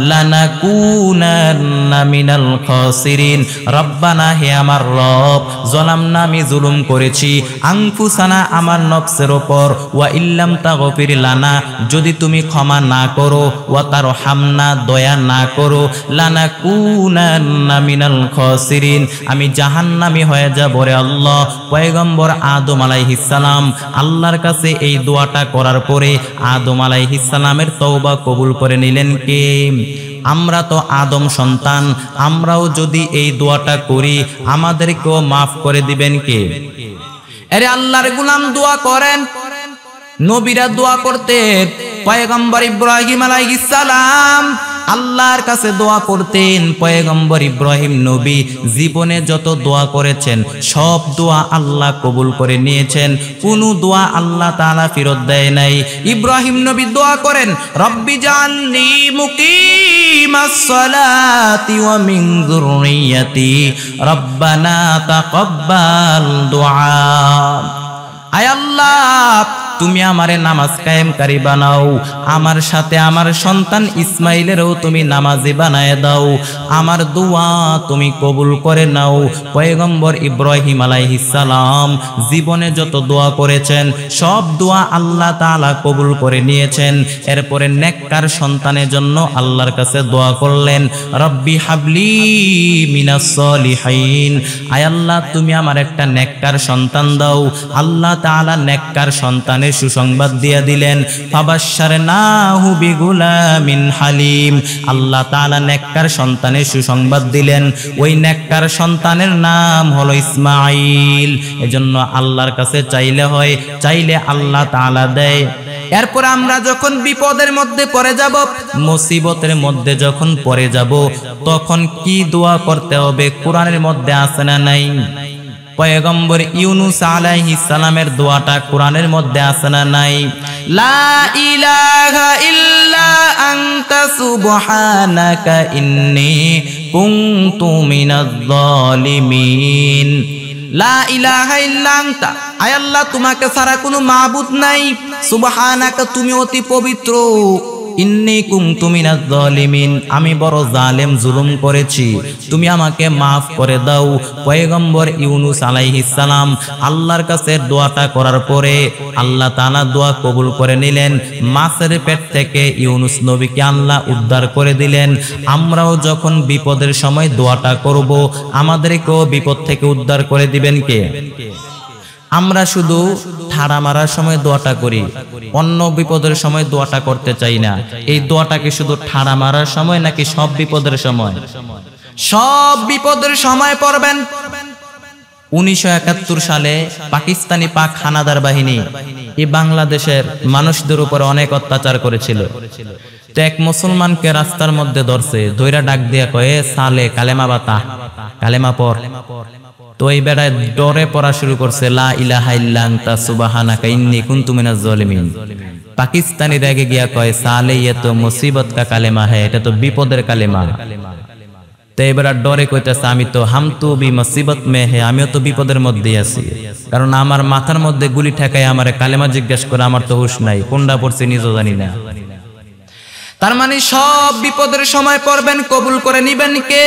লানাকুনান্না মিনাল খাসিরিন। রব্বানা, হে আমার রব, যালামনা, আমি জুলুম করেছি, আনফুসানা, আমার নফসের উপর, ওয়া ইল্লাম তাগফির লানা, যদি তুমি ক্ষমা না করো, ওয়া তারহামনা, দয়া না করো, লানাকুনান্না মিনাল খাসিরিন, আমি জাহান্নামী হয়ে যাব রে আল্লাহ। পয়গম্বর আদম আলাইহিস সালাম আল্লাহর কাছে এই দোয়াটা করার পরে আদম আলাইহিস সালামের তওবা কবুল করে নিলেন কে? আমরা তো আদম সন্তান, আমরাও যদি এই দোয়াটা করি আমাদেরকেও মাফ করে দিবেন কে? আরে আল্লাহর গোলাম দোয়া করেন, নবীরা দোয়া করতেন। পয়গম্বর ইব্রাহিম আলাইহিস সালাম আল্লাহর কাছে দোয়া করতেন। পয়গম্বর ইব্রাহিম নবী জীবনে যত দোয়া করেছেন সব দোয়া আল্লাহ কবুল করে নিয়েছেন, কোনো দোয়া আল্লাহ তাআলা ফেরত দেয় নাই। ইব্রাহিম নবী দোয়া করেন, রব্বি জাআলনি মুকিমাস সালাতি ওয়া মিন যুররিয়াতি রব্বানা তাকাব্বাল দুআ। আয় আল্লাহ, তুমি আমারে নামাজ কায়েমকারী বানাও, আমার সাথে আমার সন্তান ইসমাইলেরও তুমি নামাজি বানায় দাও, আমার দোয়া তুমি কবুল করে নাও। পয়গম্বর ইব্রাহিম আলাইহিস সালাম জীবনে যত দোয়া করেছেন সব দোয়া আল্লাহ তাআলা কবুল করে নিয়েছেন। এরপরে নেককার সন্তানের জন্য আল্লাহর কাছে দোয়া করলেন, রব্বি হাবলি মিনাস সলিহিন, আয় আল্লাহ তুমি আমার একটা নেককার সন্তান দাও। আল্লাহ তাআলা নেককার সন্তানের সুসংবাদ দিয়ে দিলেন, ফাবাশশারনাহু বিগুলামিন হালিম, আল্লাহ তাআলা নেককার সন্তানের সুসংবাদ দিলেন, ওই নেককার সন্তানের নাম হলো ইসমাঈল। এজন্য আল্লাহর কাছে চাইলে হয়, চাইলে আল্লাহ তাআলা দেয়। এরপর আমরা যখন বিপদের মধ্যে পড়ে যাব, মুসিবতের মধ্যে যখন পড়ে যাব, তখন কি দোয়া করতে হবে কোরআনের মধ্যে আছে না নাই? পয়গম্বর ইউনুস আলাইহিস সালামের দোয়াটা কোরআনের মধ্যে আছে না নাই? লা ইলাহা ইল্লা আনতা সুবহানাকা ইন্নী কুনতু মিনাজ জালিমিন। লা ইলাহা ইল্লা আনতা, আয় আল্লাহ তোমাকে ছাড়া কোনো মাবুদ নাই, সুবহানাকা তুমি অতি পবিত্র, ইন্নী কুনতু মিনাজ জালিমিন আমি বড় জালেম, জুলুম করেছি, তুমি আমাকে মাফ করে দাও। পয়গম্বর ইউনুস আলাইহিস সালাম আল্লাহর কাছে দোয়াটা করার পরে আল্লাহ তাআলা দোয়া কবুল করে নিলেন। মাছের পেট থেকে ইউনুস নবীকে আল্লাহ উদ্ধার করে দিলেন। আমরাও যখন বিপদের সময় দোয়াটা করব আমাদেরকেও বিপদ থেকে উদ্ধার করে দিবেন কে? আমরা শুধু ঠাড়া মারার সময় দোয়াটা করি, অন্য বিপদের সময় দোয়াটা করতে চাই না। এই দোয়াটাকে শুধু ঠাড়া মারার সময় নাকি সব বিপদের সময়? সব বিপদের সময় পড়বেন। 1971 সালে পাকিস্তানি পাক হানাদার বাহিনী এই বাংলাদেশের মানুষদের উপর অনেক অত্যাচার করেছিল। তো এক মুসলমানকে রাস্তার মধ্যে ধরছে, ধইরা ডাক দিয়া কয়ে, সালে কালেমা বাতা, কালেমা পড়। তো এই বেড়ায় ডরে পড়া শুরু করছে লা ইলাহা ইল্লা আনতা সুবহানাকা ইন্নী কুনতু মিনাজ জালিমিন। পাকিস্তানি রেগে গিয়া কয় সালে ये तो मुसीबत का কালেমা है, এটা তো বিপদের কালেমা। তো এবার ডরে কইতেছে আমি তো হাম তো বি মুসিবত মে হে, আমিও তো বিপদের মধ্যে আছি, কারণ আমার মাথার মধ্যে গুলি ঠেকায় আমারে কালেমা জিজ্ঞেস করে, আমার তো হুঁশ নাই, কোনটা পড়ছি নিজেও জানি না। তার মানে সব বিপদের সময় পড়বেন, কবুল করে নিবেন কে?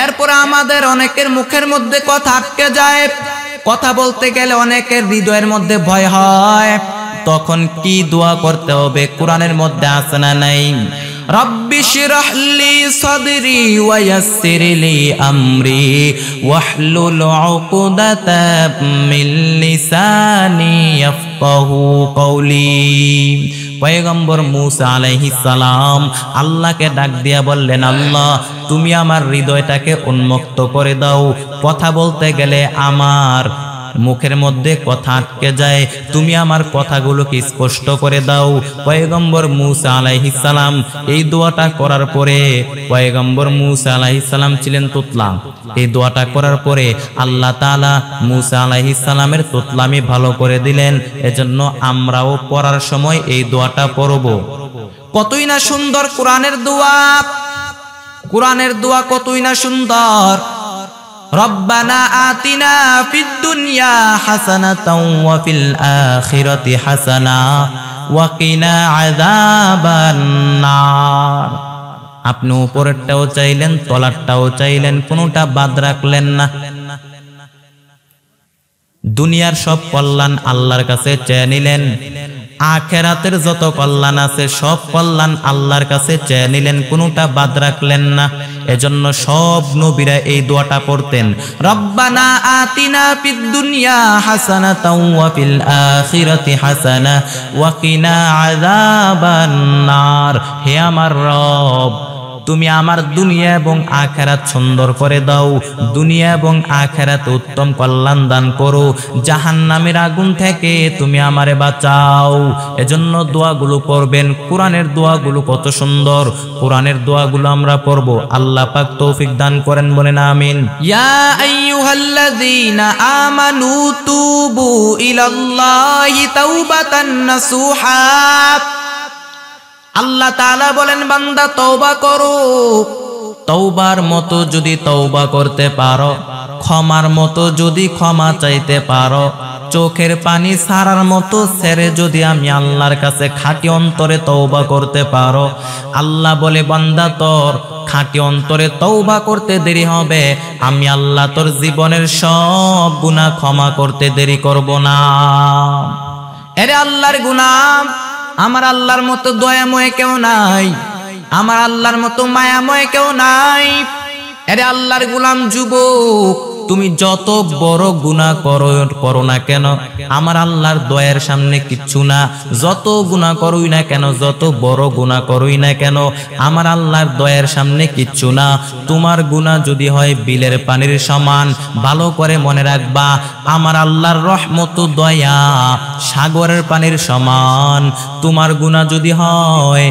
এরপর আমাদের অনেকের মুখের মধ্যে কথা আটকে যায়, কথা বলতে গেলে অনেকের হৃদয়ের মধ্যে ভয় হয়, তখন কি দোয়া করতে হবে? কোরআনের মধ্যে আছে না নাই? রব্বি শিরহ লি সাদরি ওয়া ইয়াসসির লি আমরি ওয়াহলুল উকদাতাম মিন লিসানি ইয়াফকাহু কওলি। পয়গম্বর মূসা আলাইহিস সালাম আল্লাহকে ডাক দিয়া বললেন, আল্লাহ তুমি আমার হৃদয়টাকে উন্মুক্ত করে দাও, কথা বলতে গেলে আমার মুখের মধ্যে কথা আটকে যায়, তুমি আমার কথাগুলোকে স্পষ্ট করে দাও। পয়গম্বর মূসা আলাইহিস সালাম এই দোয়াটা করার পরে, পয়গম্বর মূসা আলাইহিস সালাম ছিলেন তোতলা, এই দোয়াটা করার পরে আল্লাহ তাআলা মূসা আলাইহিস সালামের তোতলামি ভালো করে দিলেন। এজন্য আমরাও পড়ার সময় এই দোয়াটা পড়ব। কতই না সুন্দর কোরআনের দোয়া, কোরআনের দোয়া কতই না সুন্দর। রব্বানা আতিনা ফিদ দুনিয়া হাসানাতাও ওয়া ফিল আখিরাতি হাসানা ওয়া কিনা আযাবান নার। আপনি উপরেরটাও চাইলেন, তলারটাও চাইলেন, কোনটা বাদ রাখলেন না। দুনিয়ার সব কল্যাণ আল্লাহর কাছে চেয়ে নিলেন, আখিরাতের যত কল্যাণ আছে সব কল্যাণ আল্লাহর কাছে চেয়ে নিলেন, কোনটা বাদ রাখলেন না। এজন্য সব নবীরা এই দোয়াটা পড়তেন, রব্বানা আতিনা ফিদ দুনিয়া হাসানাতাও ওয়া ফিল আখিরাতি হাসানা ওয়া কিনা আযাবান নার। হে আমার রব, তুমি আমার দুনিয়া এবং আখিরাত সুন্দর করে দাও, দুনিয়া এবং আখিরাত উত্তম কল্যাণ দান করো, জাহান্নামের আগুন থেকে তুমি আমারে বাঁচাও। এজন্য দোয়াগুলো পড়বেন। কোরআনের দোয়াগুলো কত সুন্দর, কোরআনের দোয়াগুলো আমরা পড়ব। আল্লাহ পাক তৌফিক দান করেন, বলেন আমিন। ইয়া আইয়ুহাল্লাযীনা আমানু তুবু ইলাল্লাহি তাওবাতান নাসুহা। আল্লাহ তাআলা বলেন, বান্দা তওবা করো। তওবার মতো যদি তওবা করতে পারো, ক্ষমার মতো যদি ক্ষমা চাইতে পারো, চোখের পানি ছাড়ার মতো ছেড়ে যদি আমি আল্লাহর কাছে খাঁটি অন্তরে তওবা করতে পারো, আল্লাহ বলে বান্দা তোর খাঁটি অন্তরে তওবা করতে দেরি হবে, আমি আল্লাহ তোর জীবনের সব গুনাহ ক্ষমা করতে দেরি করব না। এরে আল্লাহর গুনাহ, আমার আল্লাহর মতো দয়াময় কেউ নাই, আমার আল্লাহর মতো মায়াময় কেউ নাই। আরে আল্লাহর গোলাম যুবক, তুমি যত বড় গুনাহ করো না কেন, আমার আল্লাহর দয়ার সামনে কিচ্ছু না। যত গুনাহ করোই না কেন, যত বড় গুনাহ করোই না কেন, আমার আল্লাহর দয়ার সামনে কিচ্ছু না। তোমার গুনাহ যদি হয় বিলের পানির সমান, ভালো করে মনে রাখবা, আমার আল্লাহর রহমত দয়া সাগরের পানির সমান। তোমার গুনাহ যদি হয়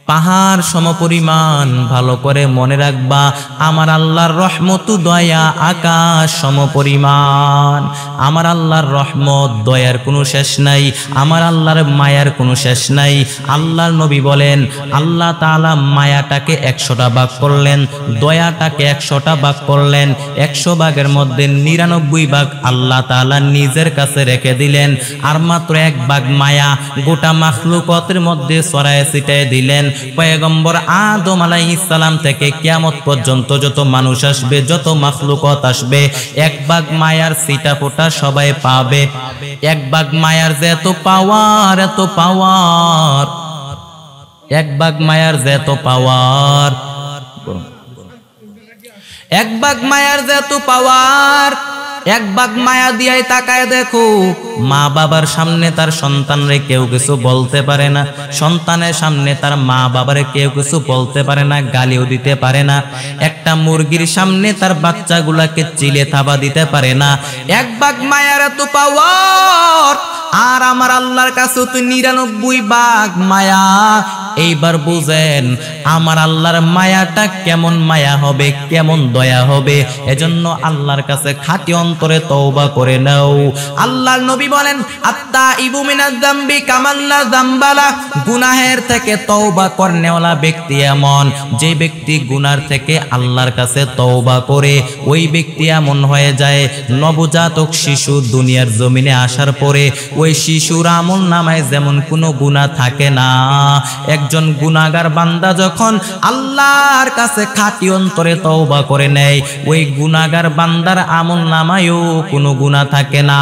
পাহাড় সমপরিমাণ, ভালো করে মনে রাখবা, আমার আল্লাহর রহমত দয়া আকাশ সমপরিমাণ। আমার আল্লাহর রহমত দয়ার কোনো শেষ নাই, আমার আল্লাহর মায়ার কোনো শেষ নাই। আল্লাহর নবী বলেন, আল্লাহ তাআলা মায়াটাকে 100টা ভাগ করলেন, দয়াটাকে 100টা ভাগ করলেন। 100 ভাগের মধ্যে 99 ভাগ আল্লাহ তাআলা নিজের কাছে রেখে দিলেন, আর মাত্র 1 ভাগ মায়া গোটা মাখলুকাতের মধ্যে ছড়ায় ছিটায় দিলেন। পয়গম্বর আদম আলাইহিস সালাম থেকে কিয়ামত পর্যন্ত যত মানুষ আসবে, যত মাখলুকাত আসবে, 1 ভাগ মায়ার ছিটা ফোঁটা সবাই পাবে। 1 ভাগ মায়ার যে এত পাওয়ার, এত পাওয়ার, 1 ভাগ মায়ার যে এত পাওয়ার, 1 ভাগ মায়ার যে এত পাওয়ার। 1 ভাগ মায়া দিয়াই তাকায় দেখো, মা বাবার সামনে তার সন্তানরে কেউ কিছু বলতে পারে না, সন্তানের সামনে তার মা বাবারে কেউ কিছু বলতে পারে না, গালিও দিতে পারে না। একটা মুরগির সামনে তার বাচ্চাগুলাকে চিলে থাবা দিতে পারে না। 1 ভাগ মায়ার এত পাওয়ার, আর আমার আল্লাহর কাছে তো 99 ভাগ মায়া। এইবার বুঝেন আমার আল্লাহর মায়াটা কেমন মায়া হবে, কেমন দয়া হবে। এজন্য আল্লাহর কাছে খাঁটি অন্তরে তওবা করে নাও। আল্লাহর নবী বলেন আত্তাইবু মিনাজ যামবি কামাল্লা যামবালা, গুনাহের থেকে তওবা করনেওয়ালা ব্যক্তি এমন যে ব্যক্তি গুনার থেকে আল্লাহর কাছে তওবা করে, ওই ব্যক্তি এমন হয়ে যায় নবজাতক শিশু দুনিয়ার জমিনে আসার পরে ওই শিশুর আমল নামায় যেমন কোনো গুনাহ থাকে না। একজন গুনাহগার বান্দা যখন আল্লাহর কাছে খাঁটি অন্তরে তওবা করে নেয়, ওই গুনাহগার বান্দার আমল নামায়ও কোনো গুনাহ থাকে না।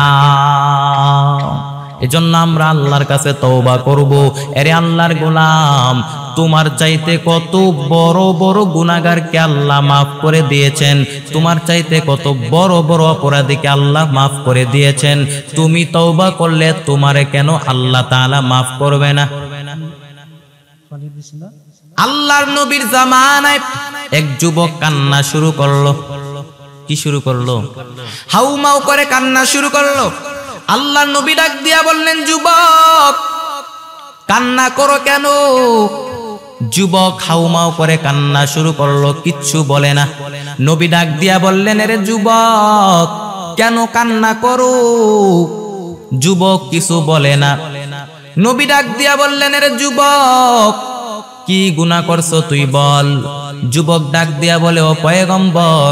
এজন্য আমরা আল্লাহর কাছে তওবা করব। এরে আল্লাহর গোলাম, তোমার চাইতে কত বড় বড় গুনাহগারকে আল্লাহ মাফ করে দিয়েছেন, তোমার চাইতে কত বড় বড় অপরাধীকে আল্লাহ মাফ করে দিয়েছেন। তুমি তওবা করলে তোমারে কেন আল্লাহ তাআলা মাফ করবে না? আল্লাহর নবীর জামানায় এক যুবক কান্না শুরু করলো। কি শুরু করলো? হাউমাউ করে কান্না শুরু করলো। আল্লাহর নবী ডাক দিয়া বললেন, যুবক কান্না করো কেন? যুবক হাউমাউ করে কান্না শুরু করলো, কিচ্ছু বলে না। নবী ডাক দিয়া বললেন, আরে যুবক কেন কান্না করো? যুবক কিছু বলে না। নবী ডাক দিয়া বললেন, আরে যুবক কি গুনাহ করছো তুই বল। যুবক ডাক দিয়া বলে, ও পয়গম্বর,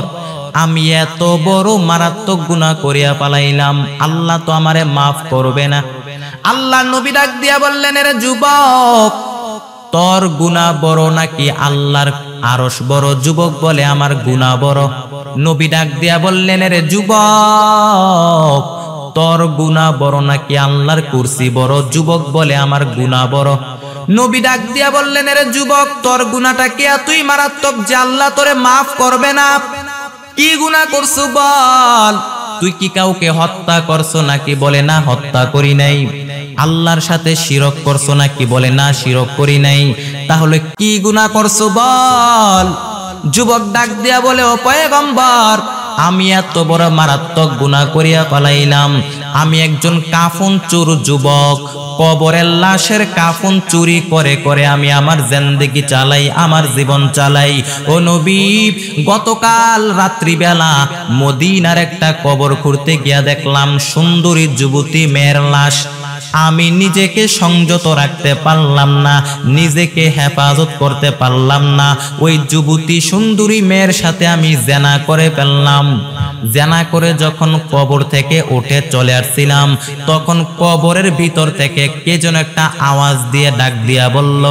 আমি এত বড় মারাত্মক গুনাহ করিয়া পালাইলাম, আল্লাহ তো আমারে মাফ করবে না। আল্লাহ নবী ডাক দিয়া বললেন, আরে যুবক তোর গুনাহ বড় নাকি আল্লাহর আরশ বড়? যুবক বলে, আমার গুনাহ বড়। নবী ডাক দিয়া বললেন, আরে যুবক তোর গুনাহ বড় নাকি আল্লাহর কুরসি বড়? যুবক বলে, আমার গুনাহ বড়। নবী ডাক দিয়া বললেন, আরে যুবক তোর গুনাহটা কি এতই মারাত্মক যে আল্লাহ তোরে মাফ করবে না? কি গুনাহ করছো বল? তুই কি কাউকে হত্যা করছো নাকি? বলে, না হত্যা করি নাই। আল্লাহর সাথে শিরক করছো নাকি? বলে, না শিরক করি নাই। তাহলে কি গুনাহ করছো বল? যুবক ডাক দিয়া বলে, ও পয়গম্বর, আমি এত বড় মারাত্মক গুনাহ করিয়া পালাইলাম। আমি একজন কাফন চোর যুবক, কবরের লাশের কাফন চুরি করে করে আমি আমার জিন্দেগি চালাই, আমার জীবন চালাই। ও নবী, গতকাল রাত্রিবেলা মদিনার একটা কবর খুঁড়তে গিয়া দেখলাম সুন্দরী যুবতী মেয়ের লাশ। আমি নিজেকে সংযত রাখতে পারলাম না, নিজেকে হেফাজত করতে পারলাম না। ওই যুবতী সুন্দরী মেয়ের সাথে আমি জেনা করে ফেললাম। জেনা করে যখন কবর থেকে উঠে চলে আসছিলাম, তখন কবরের ভিতর থেকে কে যেন একটা আওয়াজ দিয়ে ডাক দিয়া বলল।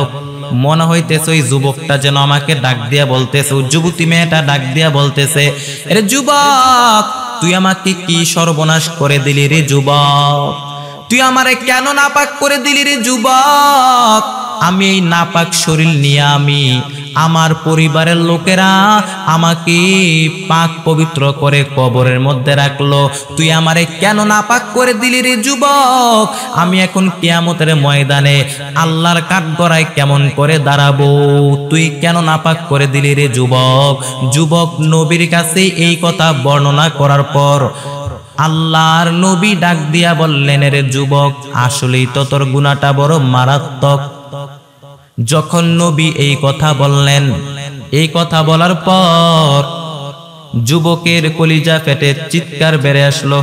মনে হইতেছে ওই যুবকটা যেন আমাকে ডাক দিয়া বলতেছে, ওই যুবতী মেয়েটা ডাক দিয়া বলতেছে, আরে যুবক তুই আমাকে কি সর্বনাশ করে দিলি রে যুবক? তুই আমারে কেন নাপাক করে দিলি রে যুবক? আমি এই নাপাক শরীর নিয়ে আমি আমার পরিবারের লোকেরা আমাকে পাক পবিত্র করে কবরের মধ্যে রাখলো, তুই আমারে কেন নাপাক করে দিলি রে যুবক? আমি এখন কিয়ামতের ময়দানে আল্লাহর কাঠগড়ায় কেমন করে দাঁড়াবো? তুই কেন নাপাক করে দিলি রে যুবক? যুবক নবীর কাছে এই কথা বর্ণনা করার পর আল্লাহর নবী ডাক দিয়া বললেন, রে যুবক আসলেই তো তোর গুনাহটা বড় মারাত্মক। যখন নবী এই কথা বললেন, এই কথা বলার পর যুবকের কলিজা ফেটে চিৎকার বেড়ে আসলো।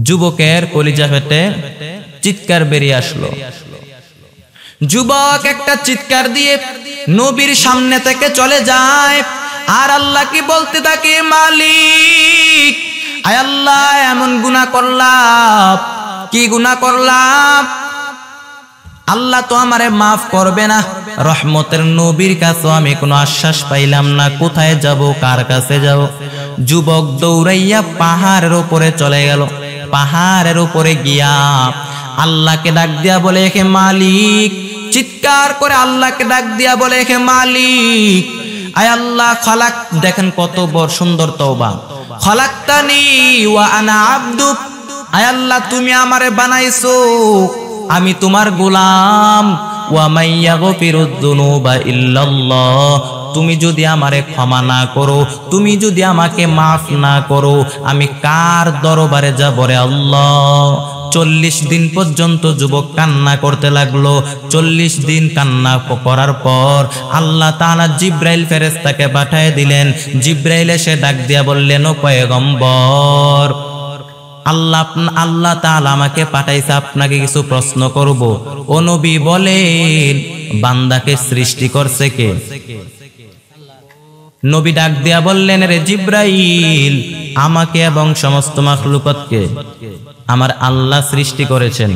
যুবকের কলিজা ফেটে চিৎকার বেরিয়ে আসলো। যুবক একটা চিৎকার দিয়ে নবীর সামনে থেকে চলে যায় আর আল্লাহ কি বলতে থাকে, মালিক আয় আল্লাহ এমন গুনাহ করলাম। কি গুনাহ করলাম? আল্লাহ তো আমারে মাফ করবে না। রহমতের নবীর কাছে আমি কোনো আশ্বাস পাইলাম না, কোথায় যাব, কার কাছে যাব? যুবক দৌড়াইয়া পাহাড়ের উপরে চলে গেল। পাহাড়ের উপরে গিয়া আল্লাহকে ডাক দিয়া বলে, হে মালিক, চিৎকার করে আল্লাহকে ডাক দিয়া বলে, হে মালিক আয় আল্লাহ খালাক, দেখেন কত বড় সুন্দর তওবা, খালাকতানি ওয়া আনা আবদুক, আয় আল্লাহ তুমি আমারে বানাইছো, আমি তোমার গোলাম। ওয়া মাইয়াগফিরুদ যুনুবা ইল্লাল্লাহ, তুমি যদি আমারে ক্ষমা না করো, তুমি যদি আমাকে মাফ না করো, আমি কার দরবারে যাব রে আল্লাহ? 40 দিন পর্যন্ত যুবক কান্না করতে লাগলো। 40 দিন কান্না করার পর আল্লাহ তাআলা জিব্রাইল ফেরেশতাকে পাঠিয়ে দিলেন। জিব্রাইল এসে ডাক দিয়া বললেন, ও পয়গম্বর, আল্লাহ তাআলা আমাকে পাঠাইছে আপনাকে কিছু প্রশ্ন করব। ও নবী বলেন, বান্দাকে সৃষ্টি করছে কে? নবী ডাক দিয়া বললেন, রে জিব্রাইল, আমাকে এবং সমস্ত মাখলুকতকে আমার আল্লাহ সৃষ্টি করেছেন।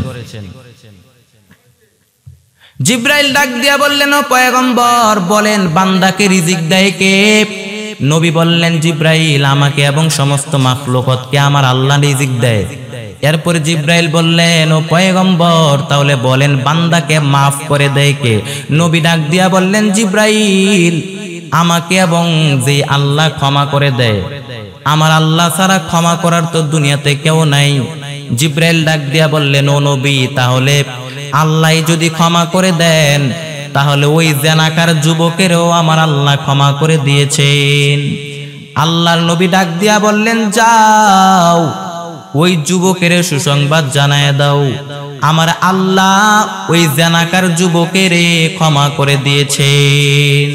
জিব্রাইল ডাক দিয়া বললেন, ও পয়গম্বর বলেন, বান্দাকে রিজিক দেয় কে? নবী বললেন, জিব্রাইল, আমাকে এবং সমস্ত মাখলুকতকে আমার আল্লাহ রিজিক দেয়। এরপরে জিব্রাইল বললেন, ও পয়গম্বর, তাহলে বলেন বান্দাকে মাফ করে দেয় কে? নবী ডাক দিয়া বললেন, জিব্রাইল, আমাকে এবং যে আল্লাহ ক্ষমা করে দেয়, আমার আল্লাহ ছাড়া ক্ষমা করার তো দুনিয়াতে কেউ নাই। জিব্রাইল ডাক দিয়া বললেন, ও নবী, তাহলে আল্লাহ যদি ক্ষমা করে দেন, তাহলে ওই জেনাকার যুবকেরও আমার আল্লাহ ক্ষমা করে দিয়েছেন। আল্লাহর নবী ডাক দিয়া বললেন, যাও ওই যুবকের সুসংবাদ জানায় দাও, আমার আল্লাহ ওই জেনাকার যুবকের ক্ষমা করে দিয়েছেন।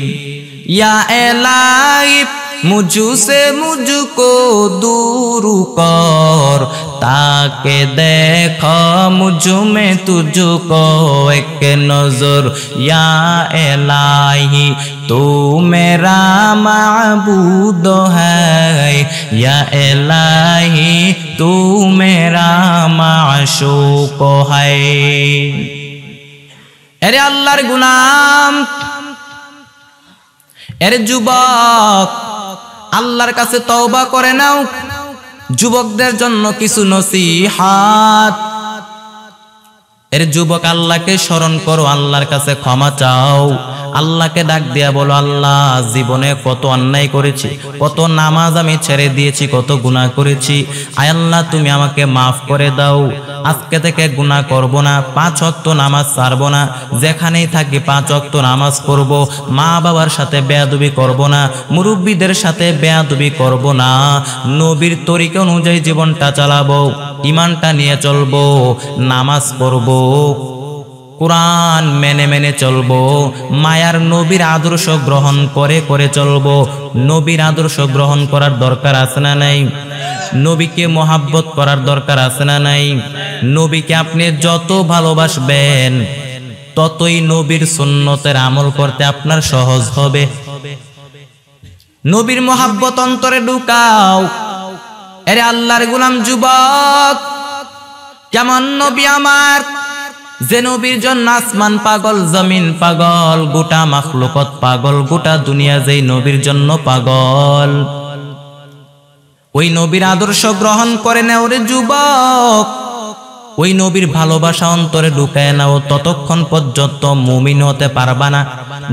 ইয়া এলাহি मुझसे मुझको दूर कर, ताके देखो मुझ में तुझको एक नजर। या इलाही तू मेरा माबूद है, या इलाही तू मेरा माशूक है। अरे अल्लाहर गुलाम, अरे যুবক, আল্লাহর কাছে তওবা করে নাও। যুবকদের জন্য কিছু নসিহত। এর যুবক, আল্লাহকে স্মরণ করো, আল্লাহর কাছে ক্ষমা চাও, আল্লাহকে ডাক দিয়া বলো, আল্লাহ জীবনে কত অন্যায় করেছি, কত নামাজ আমি ছেড়ে দিয়েছি, কত গুনাহ করেছি, আয় আল্লাহ তুমি আমাকে মাফ করে দাও। আজকে থেকে গুনাহ করব না, 5 ওয়াক্ত নামাজ ছাড়ব না, যেখানেই থাকি 5 ওয়াক্ত নামাজ করব, মা বাবার সাথে বেয়াদবি করব না, মুরব্বীদের সাথে বেয়াদবি করব না, নবীর তরিকা অনুযায়ী জীবনটা চালাবো, ঈমানটা নিয়ে চলবো, নামাজ পড়ব, কোরআন মেনে মেনে চলবো, মায়ার নবীর আদর্শ গ্রহণ করে করে চলবো। নবীর আদর্শ গ্রহণ করার দরকার আছে না নাই? নবীকে মোহাব্বত করার দরকার আছে না নাই? নবীকে আপনি যত ভালোবাসবেন, ততই নবীর সুন্নতের আমল করতে আপনার সহজ হবে। নবীর মোহাব্বত অন্তরে ঢুকাও। আরে আল্লাহর গোলাম যুবক, কেমন নবী আমার, যে নবীর জন্য আসমান পাগল, জমিন পাগল, গোটা মাখলুকত পাগল, গোটা দুনিয়া যেই নবীর জন্য পাগল। ওই নবীর আদর্শ গ্রহণ করে নাও রে যুবক, ওই নবীর ভালোবাসা অন্তরে ঢুকায় নাও। ততক্ষণ পর্যন্ত মুমিন হতে পারবা না,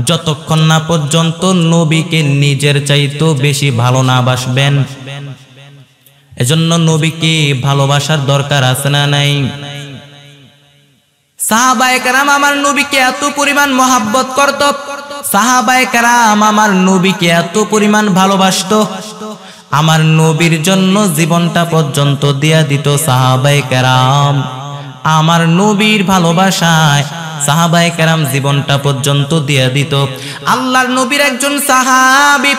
যতক্ষণ না পর্যন্ত নবীকে নিজের চাইতেও বেশি ভালো না বাসবেন। এজন্য নবীকে ভালোবাসার দরকার আছে না নাই? সাহাবায়ে কেরাম আমার নবীকে এত পরিমাণ মহাব্বত করত, সাহাবায়ে কেরাম আমার নবীকে এত পরিমাণ ভালোবাসতো, আমার নবীর জন্য জীবনটা পর্যন্ত দিয়া দিত সাহাবায়ে কেরাম। আমার নবীর ভালোবাসায় সাহাবায়ে কেরাম জীবনটা পর্যন্ত দিয়া দিত। আল্লাহর নবীর একজন সাহাবী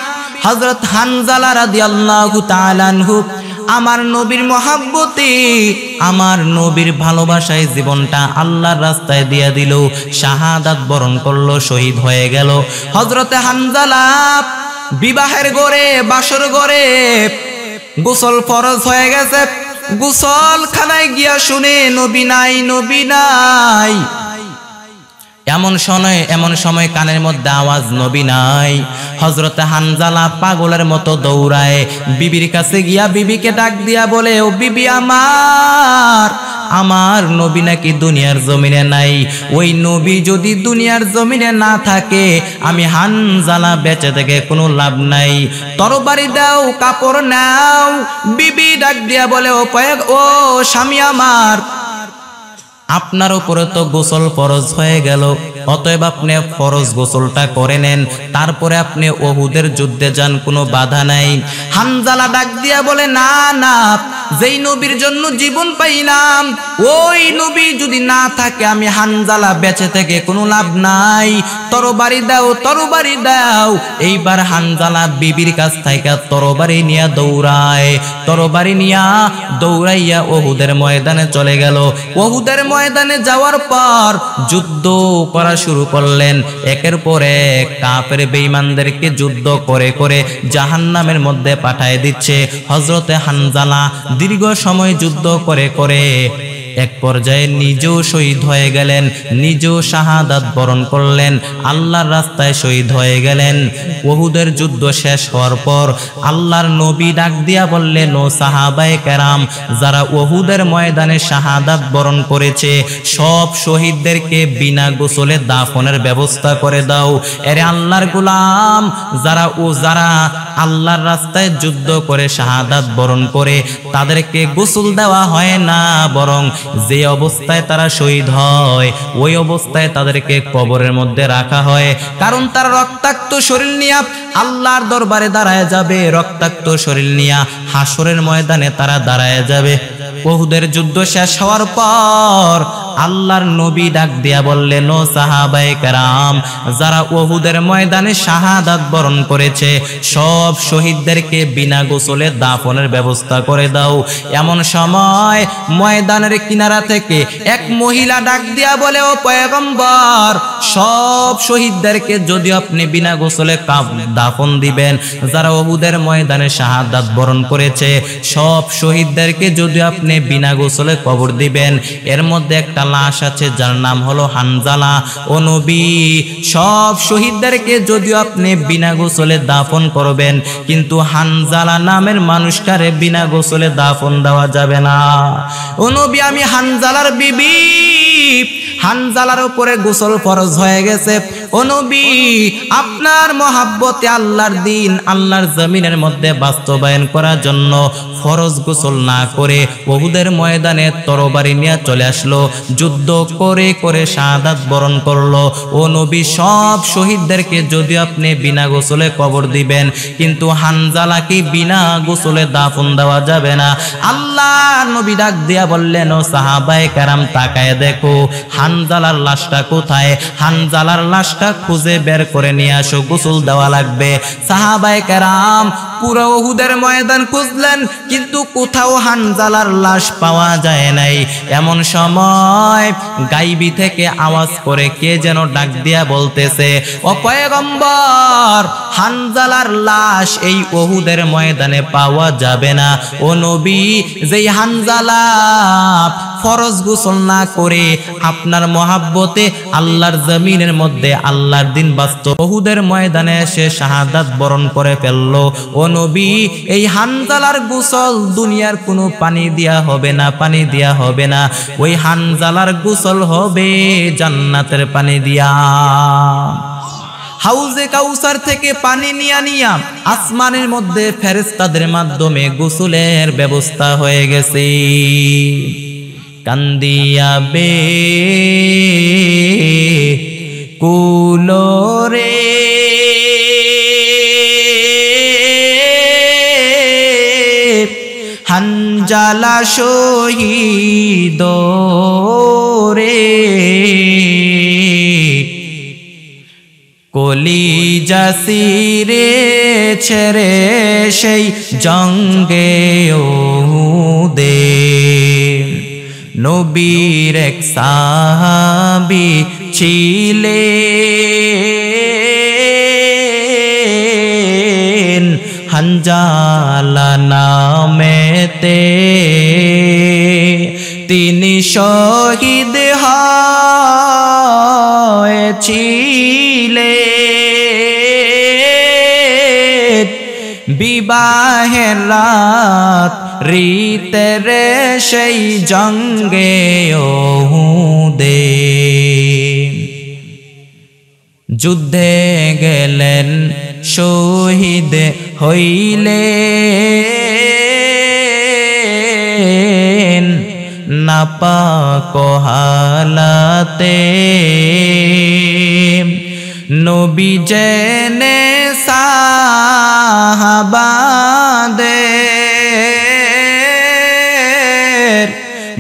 হযরত হানজালা রাদিয়াল্লাহু তাআলা আনহু আমার নবীর মহাব্বতে, আমার নবীর ভালোবাসায় জীবনটা আল্লাহর রাস্তায় দিয়া দিল, শাহাদাত বরণ করলো, শহীদ হয়ে গেল। হযরতে হানজালা বিবাহের ঘরে, বাসর ঘরে গোসল ফরজ হয়ে গেছে, গোসলখানায় গিয়া শুনে নবী নাই, নবী নাই। এমন সময় কানের মধ্যে আওয়াজ, নবী নাই। হযরতে হানজালা পাগলের মতো দৌড়ায় বিবির কাছে গিয়া বিবিকে ডাক দিয়া বলে, ও বিবি আমার নবী নাকি দুনিয়ার জমিনে নাই। ওই নবী যদি দুনিয়ার জমিনে না থাকে, আমি হানজালা বেঁচে থেকে কোনো লাভ নাই। তরবারি দাও, কাপড় নাও। বিবি ডাক দিয়া বলে, ও স্বামী আমার, আপনার উপরে তো গোসল ফরজ হয়ে গেল, অতএব আপনি ফরজ গোসলটা করে নেন, তারপরে আপনি উহুদের যুদ্ধে যান, কোনো বাধা নাই। হানজালা ডাক দিয়া বলে, না না, যেই নবীর জন্য জীবন পাইলাম ওই নবী যদি না থাকে আমি হানজালা বেঁচে থেকে কোনো লাভ নাই, তরবারি দাও, তরবারি দাও। এইবার হানজালা বিবির কাছ থেকে তরবারি নিয়ে দৌড়ায়, তরবারি নিয়া দৌড়াইয়া উহুদের ময়দানে চলে গেল। উহুদের ময়দানে যাওয়ার পর যুদ্ধ করা শুরু করলেন, একের পর এক কাফের বেঈমানদেরকে যুদ্ধ করে করে জাহান্নামের মধ্যে পাঠায় দিচ্ছে। হযরতে হানজালা দীর্ঘ সময় যুদ্ধ করে করে এক পর্যায়ে নিজেও শহীদ হয়ে গেলেন, নিজেও শাহাদাত বরণ করলেন, আল্লাহর রাস্তায় শহীদ হয়ে গেলেন। উহুদের যুদ্ধ শেষ হওয়ার পর আল্লাহর নবী ডাক দিয়া বললেন, ও সাহাবায়ে কেরাম, যারা উহুদের ময়দানে শাহাদাত বরণ করেছে সব শহীদদেরকে বিনা গোসলে দাফনের ব্যবস্থা করে দাও। এরে আল্লাহর গোলাম, যারা আল্লাহর রাস্তায় যুদ্ধ করে শাহাদাত বরণ করে তাদেরকে গোসল দেওয়া হয় না, বরং যে অবস্থায় তারা শহীদ হয় ওই অবস্থায় তাদেরকে কবরের মধ্যে রাখা হয়। কারণ তারা রক্তাক্ত শরীর নিয়ে আল্লাহর দরবারে দাঁড়ায় যাবে, রক্তাক্ত শরীর নিয়ে হাসরের ময়দানে তারা দাঁড়ায় যাবে। উহুদের যুদ্ধ শেষ হওয়ার পর আল্লাহর নবী ডাক দিয়া বললেন, ও সাহাবায়ে কেরাম, যারা উহুদের ময়দানে শাহাদাত বরণ করেছে সব শহীদদেরকে বিনা গোসলে দাফনের ব্যবস্থা করে দাও। এমন সময় ময়দানের কিনারা থেকে এক মহিলা ডাক দিয়া বলে, ও পয়গম্বর, সব শহীদদেরকে যদি আপনি বিনা গোসলে দাফন দিবেন, যারা উহুদের ময়দানে শাহাদাত বরণ করেছে সব শহীদদেরকে যদি আপনি বিনা গোসলে কবর দিবেন, এর মধ্যে একটা লাশ আছে যার নাম হলো হানজালা। ও নবী, সব শহীদদেরকে যদিও আপনি বিনা গোসলে দাফন করবেন, কিন্তু হানজালা নামের মানুষটারে বিনা গোসলে দাফন দেওয়া যাবে না। ও নবী, আমি হানজালার বিবি, হানজালার উপরে গোসল ফরজ হয়ে গেছে। ও নবী, আপনার মহাব্বতে আল্লাহর দিন আল্লাহর জমিনের মধ্যে বাস্তবায়ন করার জন্য ফরজ গোসল না করে উহুদের ময়দানে তরবারি নিয়ে চলে আসলো, যুদ্ধ করে করে শাহাদাত বরণ করলো। ও নবী, সব শহীদদেরকে যদি আপনি বিনা গোসলে কবর দিবেন, কিন্তু হানজালাকে বিনা গোসলে দাফন দেওয়া যাবে না। আল্লাহর নবী ডাক দিয়া বললেন, ও সাহাবায়ে কেরাম, তাকায় দেখো হানজালার লাশটা কোথায়, হানজালার লাশটা খুঁজে বের করে নিয়ে আসো, গোসল দেওয়া লাগবে। সাহাবায়ে কেরাম পুরো উহুদের ময়দান খুঁজলেন, কিন্তু কোথাও হানজালার লাশ পাওয়া যায় নাই। এমন সময় গাইবি থেকে আওয়াজ করে কে যেন ডাক দিয়া বলতেছে, ও পয়গম্বর, হানজালার লাশ এই উহুদের ময়দানে পাওয়া যাবে না। ও নবী, যেই হানজালা ফরজ গোসল না করে আপনার মহাব্বতে আল্লাহর জমিনের মধ্যে আল্লাহর দিন বাস্তব উহুদের ময়দানে এসে শাহাদাত বরণ করে ফেললো, ও নবী, এই হানজালার গোসল দুনিয়ার কোনো পানি দিয়া হবে না, পানি দিয়া হবে না, ওই হানজালার গোসল হবে জান্নাতের পানি দিয়া। হাউজে কাউসার থেকে পানি নিয়া আসমানের মধ্যে ফেরেশতাদের মাধ্যমে গোসলের ব্যবস্থা হয়ে গেছে। কান্দিয়া বে কুলোরে হানজালা শহীদ রে, কলিজা সিরে ছেড়ে সেই জঙ্গে উহুদে নবীর এক সাহাবী ছিলেন হানজালা নামেতে, তিনি শহীদ হয়েছিলেন বিবাহের রাত রীতের সেই জঙ্গে উহুদে। যুদ্ধে গেলেন শহীদ হইলেন, না নাপাক হালাতে নবী জেনে সাহাবাদের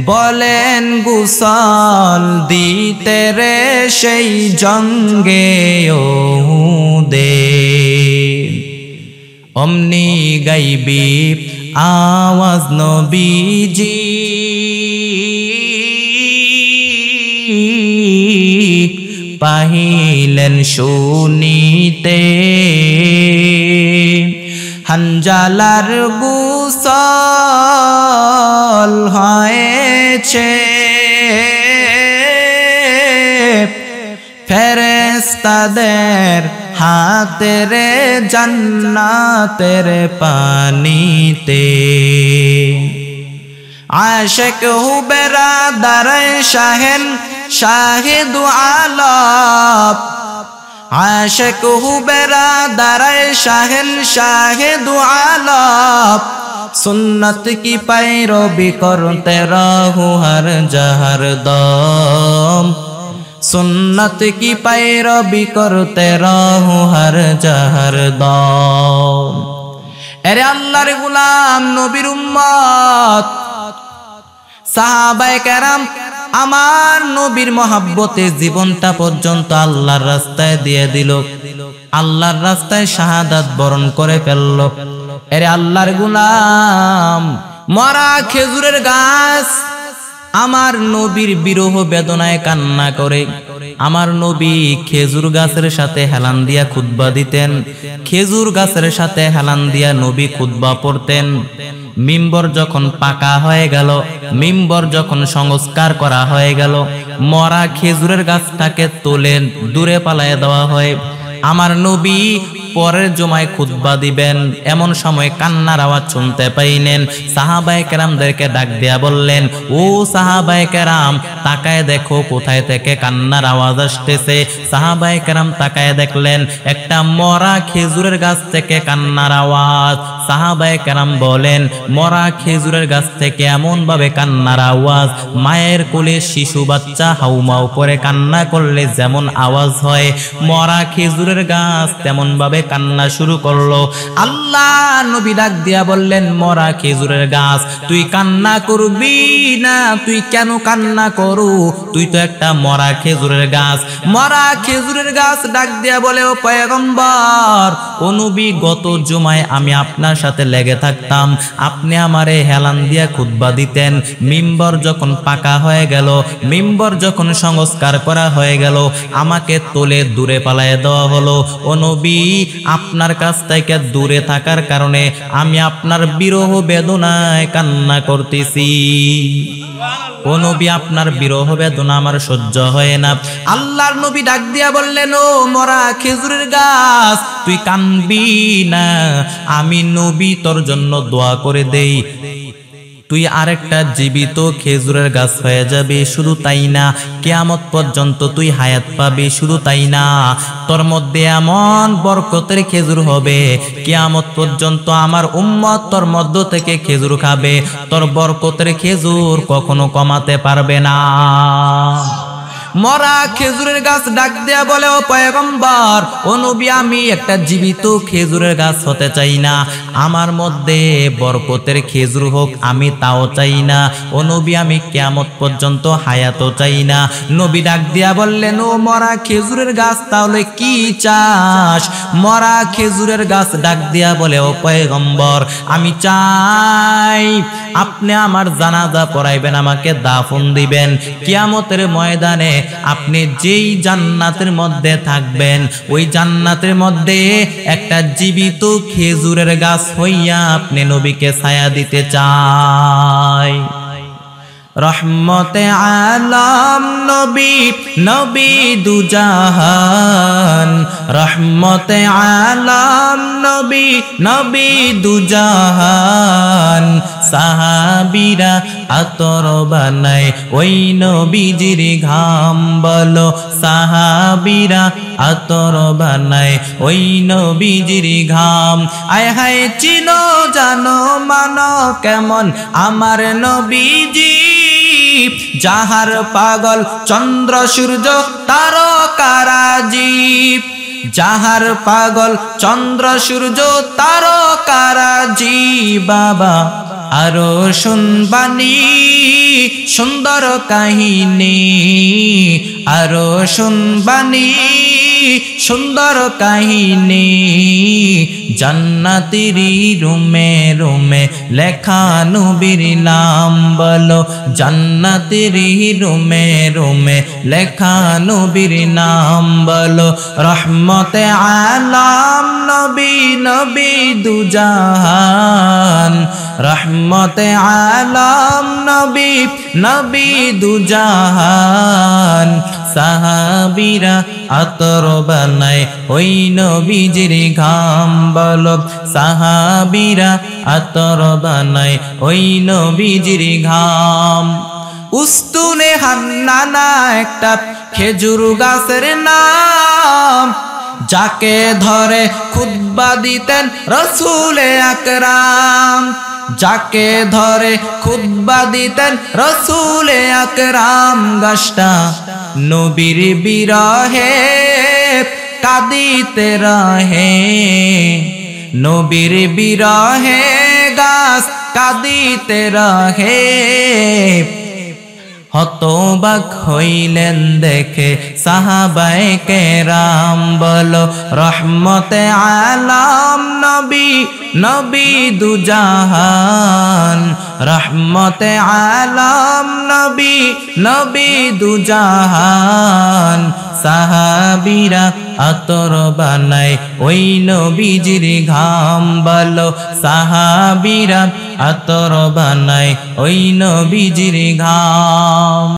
বলেন গোসল দিতে রে সেই জঙ্গে ওহুদে অমনি গাইবি আওয়াজ নবীজি পাহিলেন শুনিতে হানজালার গোসল হয়েছে ফেরেশতাদের হাতের জান্নাতের পানিতে আশিক হুবেরা দারে শাহেন শাহিদ আলাপ আশিক হুবেরা দারে শাহেন শাহিদ আলাপ सुन्नत की पैरवी करते रहो हर जहर दम सुन्नत की पैरवी करते रहो हर जहर दम अरे अल्लाहर गुलाम नबीर उम्मत साहाबाए केराम আমার নবীর মহব্বতে জীবনটা পর্যন্ত আল্লাহর রাস্তায় দিয়ে দিল আল্লাহর রাস্তায় শাহাদাত বরণ করে ফেলল এরে আল্লাহর গোলাম মরা খেজুরের গাছ আমার নবীর বিরহ বেদনায় কান্না করে আমার নবী খেজুর গাছের সাথে হেলান দিয়া খুতবা দিতেন খেজুর গাছের সাথে হেলান দিয়া নবী খুতবা পড়তেন মিম্বর যখন পাকা হয়ে গেল মিম্বর যখন সংস্কার করা হয়ে গেল মরা খেজুরের গাছটাকে তুলে দূরে পালায় দেওয়া হয় আমার নবী পরের জুমায় খুতবা দিবেন এমন সময় কান্নার আওয়াজ শুনতে পাইলেন সাহাবায়ে কেরামদেরকে ডাক দিয়া বললেন ও সাহাবায়ে কেরাম তাকায় দেখো কোথায় থেকে কান্নার আওয়াজ আসতেছে সাহাবায়ে কেরাম তাকায় দেখলেন একটা মরা খেজুরের গাছ থেকে কান্নার আওয়াজ সাহাবায়ে কেরাম বলেন মরা খেজুরের গাছ থেকে এমন ভাবে কান্নার আওয়াজ মায়ের কোলে শিশু বাচ্চা হাউমাউ করে কান্না করলে যেমন আওয়াজ হয় মরা খেজুরের গাছ তেমন ভাবে কান্না শুরু করলো আল্লাহ নবী ডাক দিয়া বললেন মরা খেজুরের গাছ তুই কান্না করবি না তুই কেন কান্না করু তুই তো একটা মরা খেজুরের গাছ ডাক দিয়া বলে ও পয়গম্বর ও নবী গত জুমায় আমি আপনার সাথে লেগে থাকতাম আপনি আমারে হেলান দিয়া খুতবা দিতেন মিম্বর যখন পাকা হয়ে গেল মিম্বর যখন সংস্কার করা হয়ে গেল আমাকে তোলে দূরে পালায় দেওয়া হলো ও নবী আপনার কাছ থেকে দূরে থাকার কারণে আমি আপনার বিরহ বেদনায় কান্না করতেছি ও নবী আপনার বিরহ বেদনা আমার সহ্য হয় না আল্লাহর নবী ডাক দিয়া বললেন ও মরা খেজুরের গাছ তুই কানবি না আমি নবী তোর জন্য দোয়া করে দেই তুই আরেকটা জীবিত খেজুরের গাছ হয়ে যাবে শুধু তাই না কিয়ামত পর্যন্ত তুই হায়াত পাবি শুধু তাই না তোর মধ্যে এমন বরকতের খেজুর হবে কিয়ামত পর্যন্ত আমার উম্মত তোর মধ্য থেকে খেজুর খাবে তোর বরকতের খেজুর কখনো কমাতে পারবে না মরা খেজুরের গাছ ডাক দেয়া বলে ও পয়গম্বর ও নবী আমি একটা জীবিত খেজুরের গাছ হতে চাই না আমার মধ্যে বরকতের খেজুর হোক আমি তাও চাই না ও নবী আমি কিয়ামত পর্যন্ত হায়াতও চাই না নবী ডাক দিয়া বললেন ও মরা খেজুরের গাছ তাহলে কি চাস মরা খেজুরের গাছ ডাক দিয়া বলে ও পয়গম্বর আমি চাই আপনি আমার জানাজা পড়াইবেন আমাকে দাফন দিবেন কিয়ামতের ময়দানে আপনি যেই জান্নাতের মধ্যে থাকবেন ওই জান্নাতের মধ্যে একটা জীবিত খেজুরের গাছ হইয়া আপনি নবীকে ছায়া দিতে চাই রহমতে আলম নবী নবী দুজাহান রহমতে আলম নবী নবী দুজাহান সাহাবীরা আতর বানায় ওই নবীজির ঘাম বলো সাহাবীরা আতর বানায় ওই নবীজির ঘাম আয় হায় চিনো জানো মানো কেমন আমার নবীজি যাহার পাগল চন্দ্র সূর্য তারকারাজি, যাহার পাগল চন্দ্র সূর্য তারকারাজি। বাবা আরো শুনবানি সুন্দর কাহিনী, আরো শুনবানি সুন্দর কাহিনী। জান্নাতেরই রুমে রুমে লেখা নবীর নাম বলো, জান্নাতেরই রুমে রুমে লেখা নবীর নাম বলো। রহমতে আলাম নবী, নবী দুজাহান, রহমতে আলাম নবী, নবী দুজাহান। সাহাবীরা আতর বানায় ওই নবীজির ঘাম বলো, সাহাবীরা আতর বানায় ওই নবীজির ঘাম। উস্তুনে হান্নানা একটা খেজুর গাছের নাম, যাকে ধরে খুতবা দিতেন রসুলে আকরাম, যাকে ধরে খুতবা দিতেন রসুলে আকরাম। গাছটা নবীর বিরহে কাঁদিতে রহে, নবীর বিরহে গাছ কাঁদিতে রহে। হতবাক হইলেন দেখে সাহাবায়ে কেরাম বলো, রহমতে আলাম নবী, নবী দুজাহান, রহমতে আলাম নবী, নবী দুজাহান। সাহাবীরা আতর বানায় ওই নবীজির ঘাম বলো, সাহাবীরা আতর বানায় ওই নবীজির ঘাম।